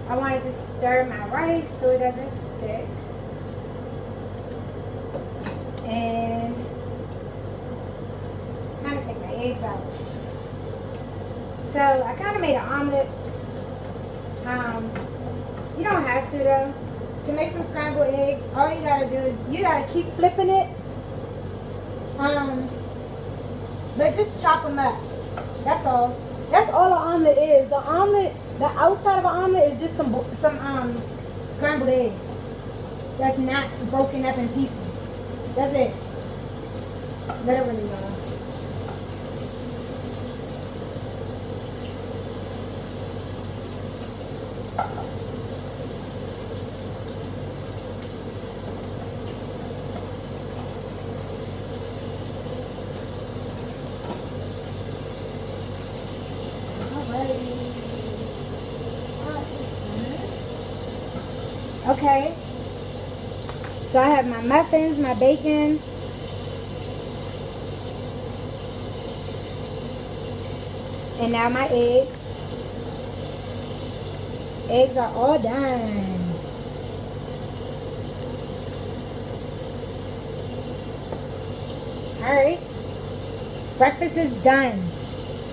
I wanted to stir my rice so it doesn't stick. And kind of take my eggs out. So I kind of made an omelet. You don't have to though. To make some scrambled eggs, all you gotta do is you gotta keep flipping it. But just chop them up. That's all. That's all an omelet is. The omelet, the outside of an omelet is just some scrambled eggs. That's not broken up in pieces. That's it. Literally, y'all. Okay, so I have my muffins, my bacon, and now my eggs. Eggs are all done. Alright, breakfast is done.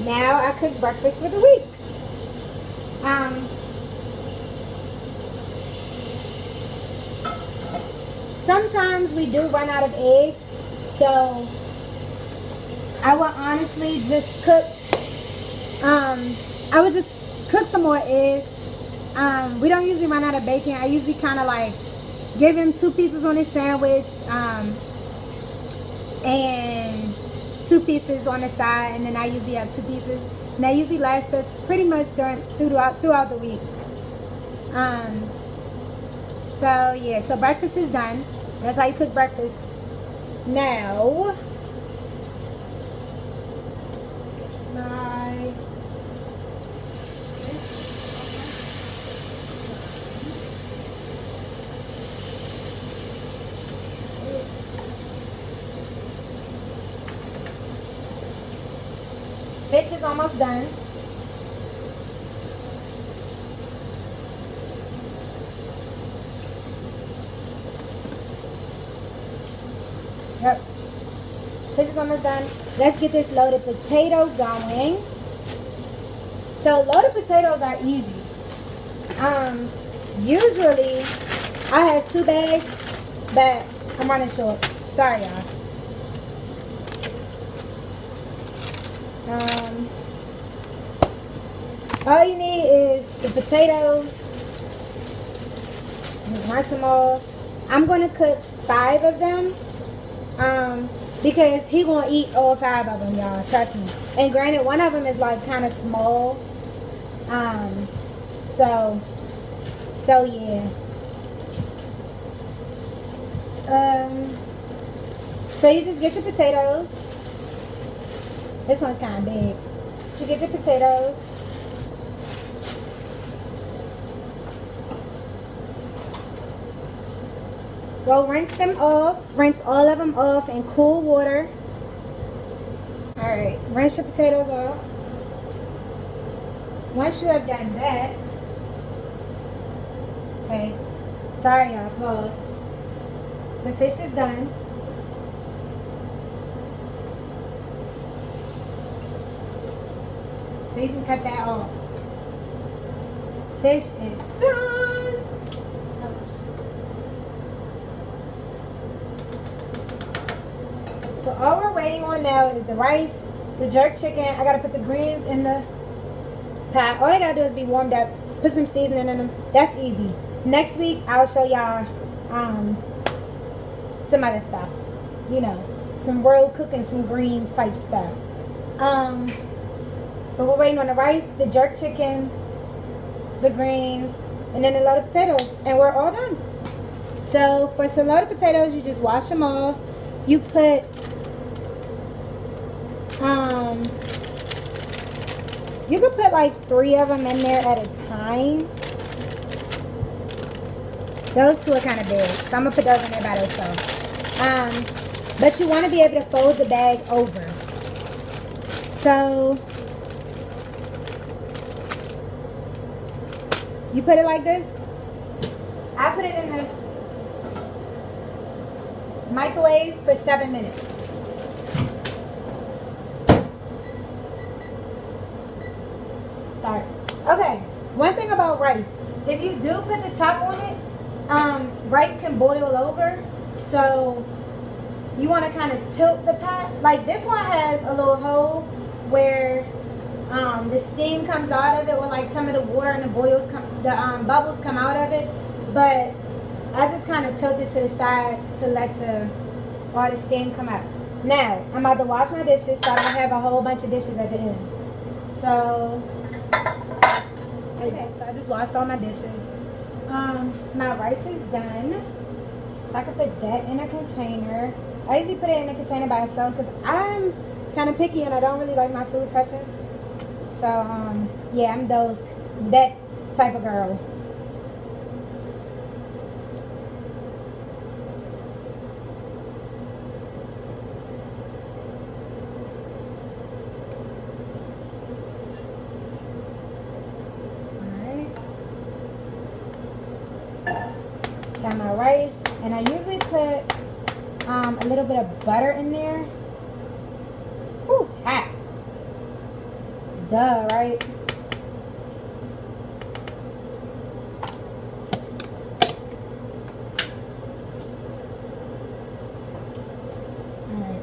Now I cook breakfast for the week. Sometimes we do run out of eggs, so I will honestly just cook, I would just cook some more eggs. We don't usually run out of bacon. I usually kind of like give him 2 pieces on his sandwich, and 2 pieces on the side, and then I usually have 2 pieces. And that usually lasts us pretty much throughout the week. So yeah, so breakfast is done. That's how you cook breakfast. Now, my fish is almost done. Yep. Fish is almost done. Let's get this loaded potato going. So loaded potatoes are easy. Usually I have 2 bags, but I'm running short. Sorry, y'all. All you need is the potatoes. Just rinse them off. I'm gonna cook 5 of them. Because he gonna eat all 5 of them, y'all. Trust me. And granted, one of them is like kind of small. So yeah. So you just get your potatoes. This one's kind of big. You get your potatoes. Go rinse them off. Rinse all of them off in cool water. Alright, rinse your potatoes off. Once you have done that, okay, sorry y'all, pause. The fish is done. So you can cut that off. Fish is done. So all we're waiting on now is the rice, the jerk chicken. I gotta put the greens in the pot. All I gotta do is be warmed up, put some seasoning in them. That's easy. Next week I'll show y'all some other stuff. You know, some real cooking, some greens type stuff. But we're waiting on the rice, the jerk chicken, the greens, and then the loaded potatoes, and we're all done. So for some loaded potatoes, you just wash them off. You put you could put like 3 of them in there at a time. Those 2 are kind of big, so I'm gonna put those in there by themselves. But you want to be able to fold the bag over. So you put it like this. I put it in the microwave for 7 minutes. Start. Okay, one thing about rice. If you do put the top on it, rice can boil over. So you want to kind of tilt the pot. Like this one has a little hole where the steam comes out of it, or like some of the water and the bubbles come out of it. But I just kind of tilt it to the side to let all the steam come out. Now I'm about to wash my dishes, so I don't have a whole bunch of dishes at the end. So okay, so I just washed all my dishes. My rice is done, so I can put that in a container. I usually put it in a container by itself because I'm kind of picky and I don't really like my food touching. So yeah, I'm that type of girl. Got my rice, and I usually put a little bit of butter in there. Ooh, it's hot. Duh, right? Alright.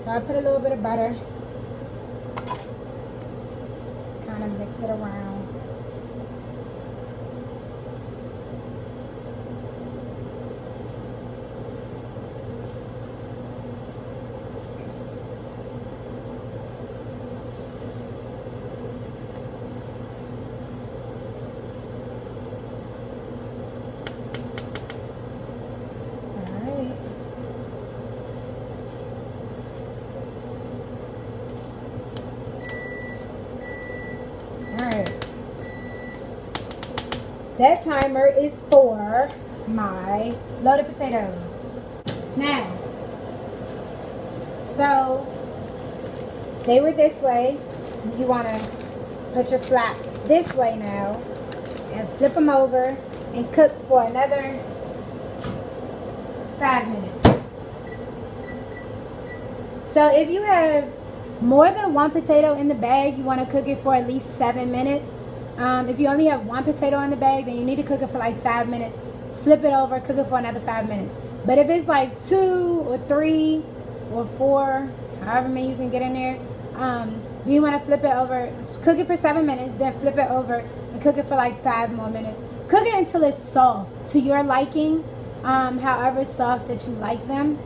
So I put a little bit of butter. Just kind of mix it around. That timer is for my loaded potatoes. Now, so they were this way. You want to put your flap this way now and flip them over and cook for another 5 minutes. So if you have more than 1 potato in the bag, you want to cook it for at least 7 minutes. If you only have 1 potato in the bag, then you need to cook it for like 5 minutes flip it over, cook it for another 5 minutes. But if it's like 2 or 3 or 4, however many you can get in there, you want to flip it over, cook it for 7 minutes, then flip it over and cook it for like 5 more minutes. Cook it until it's soft to your liking, however soft that you like them.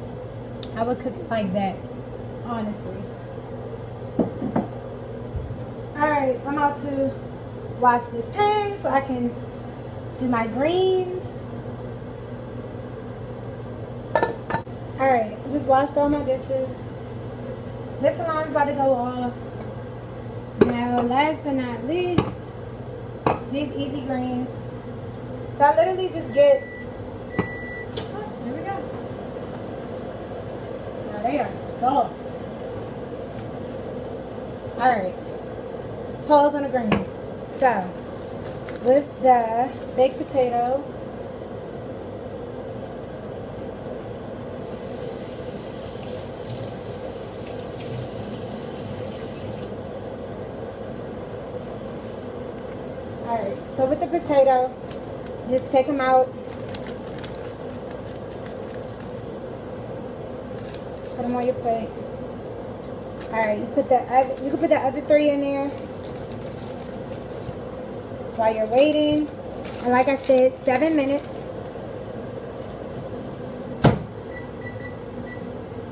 I would cook it like that, honestly. Alright, I'm about to wash this pan so I can do my greens. Alright, I just washed all my dishes. This alarm's about to go off. Now, last but not least, these easy greens. So I literally just get, oh, there we go. Now they are soft. Alright, pause on the greens. So, with the baked potato, alright, so with the potato, just take them out, put them on your plate. Alright, you can put the other 3 in there while you're waiting. And like I said, 7 minutes.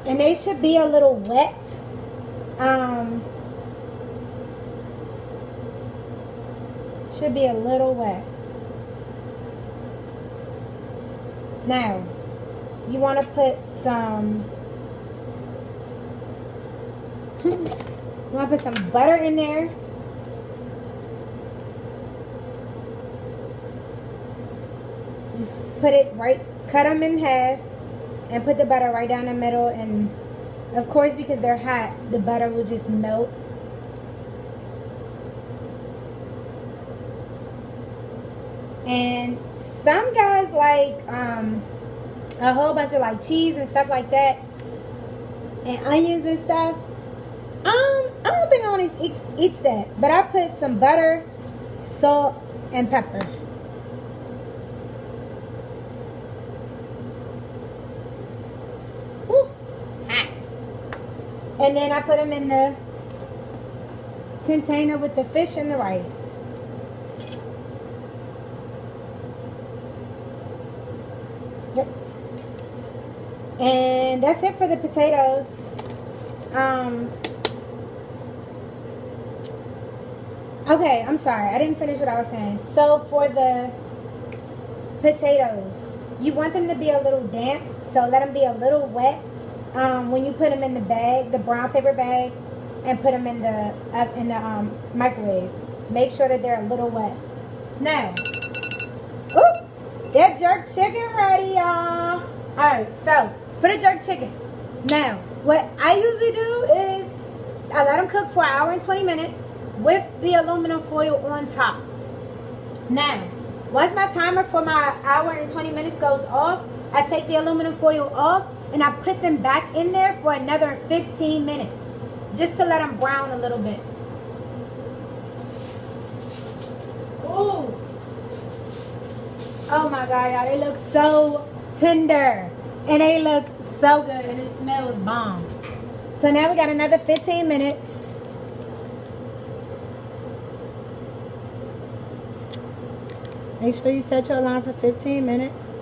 And they should be a little wet. Should be a little wet. Now, you want to put some butter in there. Just put it right, cut them in half, and put the butter right down the middle. And of course, because they're hot, the butter will just melt. And some guys like a whole bunch of like cheese and stuff like that, and onions and stuff. I don't think Onyx eats that, but I put some butter, salt, and pepper. Whew, hot. And then I put them in the container with the fish and the rice. Yep. And that's it for the potatoes. Okay, I'm sorry. I didn't finish what I was saying. So for the potatoes, you want them to be a little damp. So let them be a little wet when you put them in the bag, the brown paper bag, and put them in the microwave. Make sure that they're a little wet. Now, that jerk chicken ready, y'all. Alright, so for the jerk chicken. Now, what I usually do is I let them cook for an hour and 20 minutes with the aluminum foil on top. Now, once my timer for my hour and 20 minutes goes off, I take the aluminum foil off and I put them back in there for another 15 minutes. Just to let them brown a little bit. Ooh. Oh my God, y'all, they look so tender. And they look so good, and it smells bomb. So now we got another 15 minutes. Make sure you set your alarm for 15 minutes.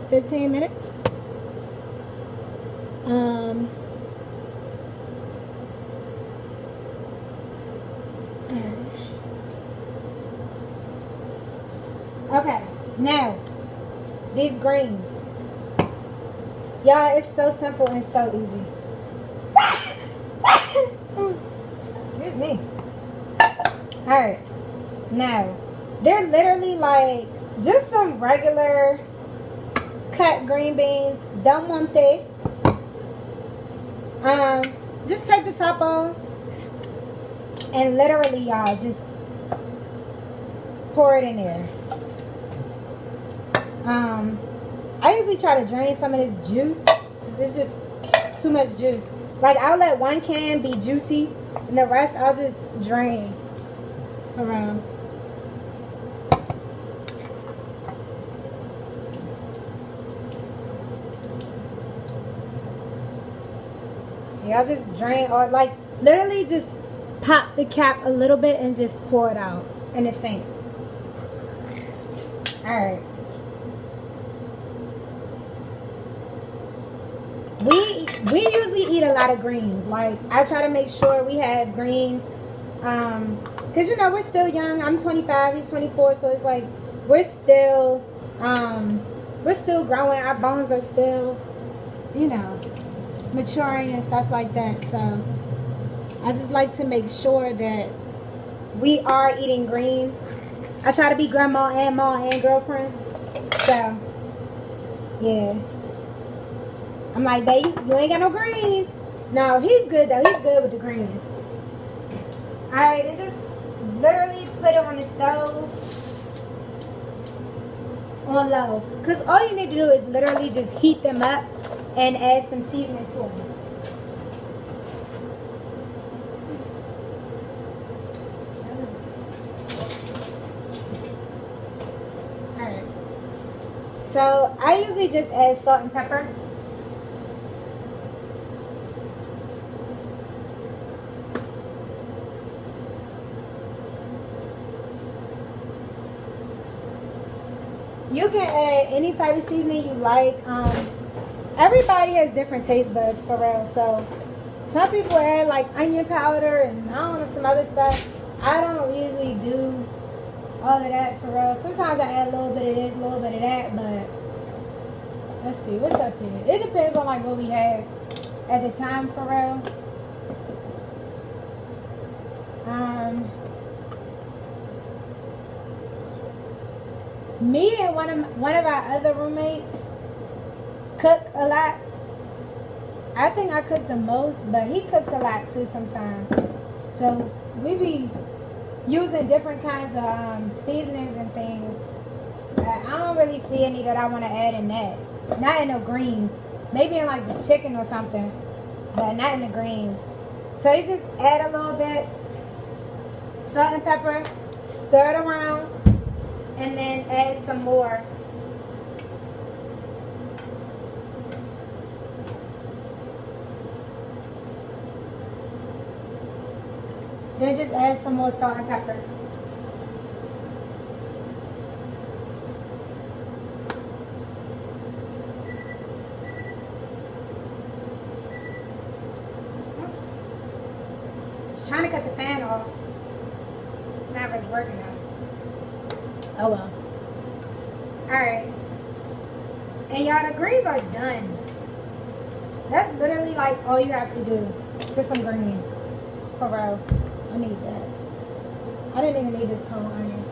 15 minutes. Okay, now these greens, y'all, it's so simple and so easy. Excuse me. All right, now they're literally like just some regular cut green beans. Don't want they. Just take the top off and literally, y'all, just pour it in there. I usually try to drain some of this juice because it's just too much juice. Like, I'll let one can be juicy and the rest I'll just drain around. Y'all just drain, or like literally just pop the cap a little bit and just pour it out in the sink. Alright. We usually eat a lot of greens. Like, I try to make sure we have greens. Because, you know, we're still young. I'm 25, he's 24. So it's like, we're still growing. Our bones are still, you know, maturing and stuff like that. So I just like to make sure that we are eating greens. I try to be grandma and mom and girlfriend. So, yeah. I'm like, babe, you ain't got no greens. No, he's good though. He's good with the greens. Alright, and just literally put it on the stove on low. Because all you need to do is literally just heat them up and add some seasoning to them. Alright. So, I usually just add salt and pepper. You can add any type of seasoning you like. Everybody has different taste buds for real. So some people add like onion powder and I don't know, some other stuff. I don't usually do all of that for real. Sometimes I add a little bit of this, a little bit of that, but let's see, what's up here? It depends on like what we have at the time for real. Me and one of our other roommates cook a lot. I think I cook the most, but he cooks a lot too sometimes. So we be using different kinds of seasonings and things. I don't really see any that I want to add in that. Not in the greens. Maybe in like the chicken or something, but not in the greens. So you just add a little bit, salt and pepper, stir it around, and then add some more. Then just add some more salt and pepper. Just trying to cut the fan off. Not really working out. Oh well. Alright. And y'all, the greens are done. That's literally like all you have to do. Just some greens. For real. I need that. I didn't even need this whole onion.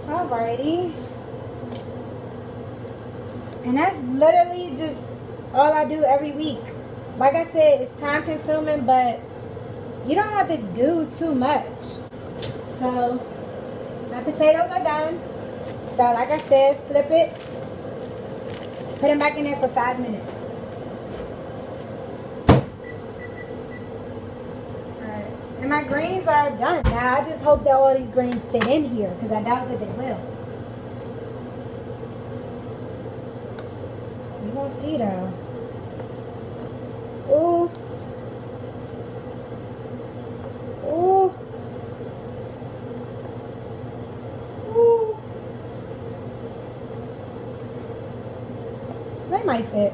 Alrighty. And that's literally just all I do every week. Like I said, it's time consuming, but you don't have to do too much. So, my potatoes are done. So, like I said, flip it. Put them back in there for 5 minutes. Alright. And my greens are done. Now, I just hope that all these greens fit in here, because I doubt that they will. You won't see, though. Ooh. They might fit.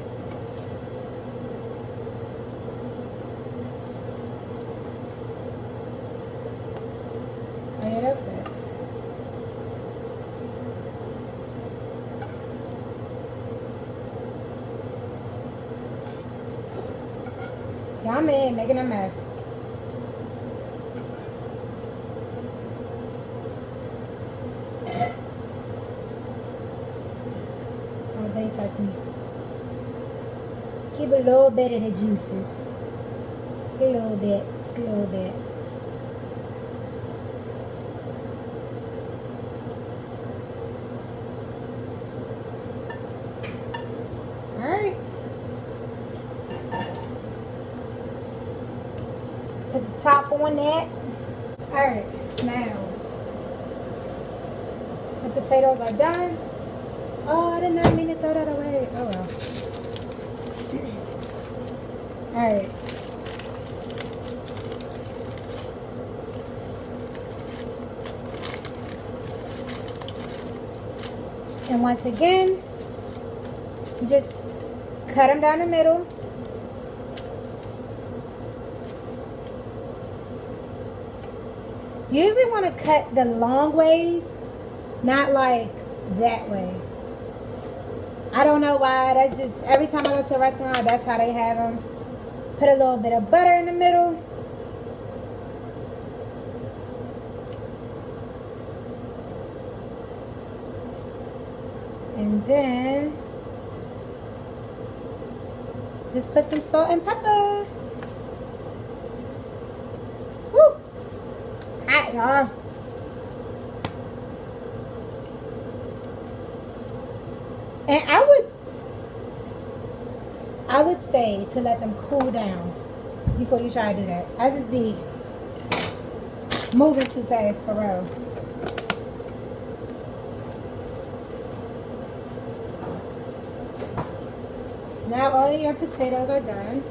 Oh yeah, they'll fit. Yeah, I'm in making a mess. Oh, they text me. Keep a little bit of the juices. Just a little bit. Just a little bit. Alright. Put the top on that. Alright, now. The potatoes are done. Oh, I did not mean to throw that away. Oh well. Alright. And once again, you just cut them down the middle. You usually want to cut the long ways, not like that way. I don't know why. That's just, every time I go to a restaurant, that's how they have them. Put a little bit of butter in the middle. And then just put some salt and pepper. Woo! Hot, y'all. And I would say to let them cool down before you try to do that. I just be moving too fast for real. Now all of your potatoes are done.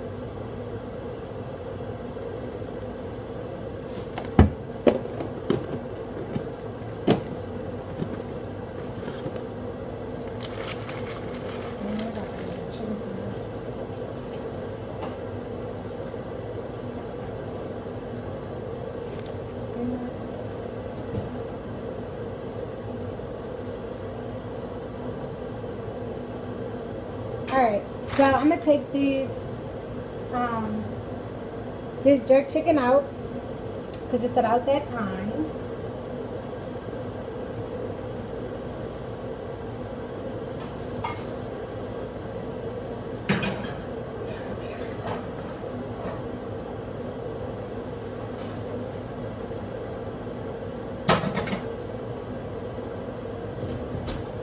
Alright, so I'm gonna take this jerk chicken out because it's about that time.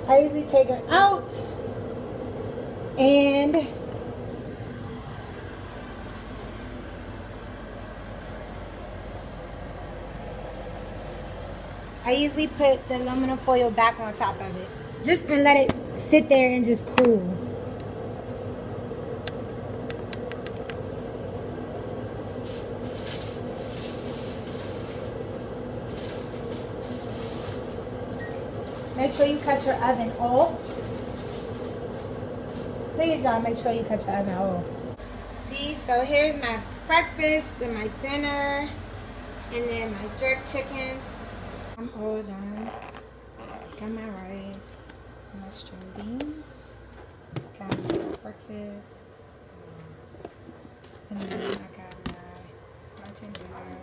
I usually take it out and I usually put the aluminum foil back on top of it. Just and let it sit there and just cool. Make sure you cut your oven off. Please, y'all, make sure you cut your oven off. See, so here's my breakfast and my dinner, and then my jerk chicken. I'm all done. Got my rice, my string beans, got my breakfast, and then I got my lunch and dinner.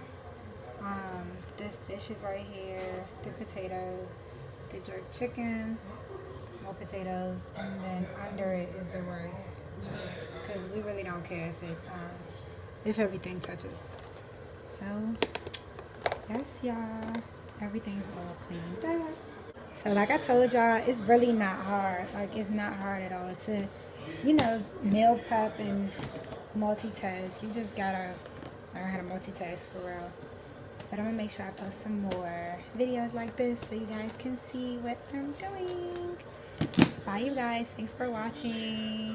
The fish is right here, the potatoes, the jerk chicken, more potatoes, and then under it is the rice, because we really don't care if everything touches. So yes, y'all, everything's all cleaned up. So like I told y'all, it's really not hard. Like, it's not hard at all to, you know, meal prep and multitask. You just gotta learn how to multitask for real. But I'm gonna make sure I post some more videos like this so you guys can see what I'm doing. Bye, you guys. Thanks for watching.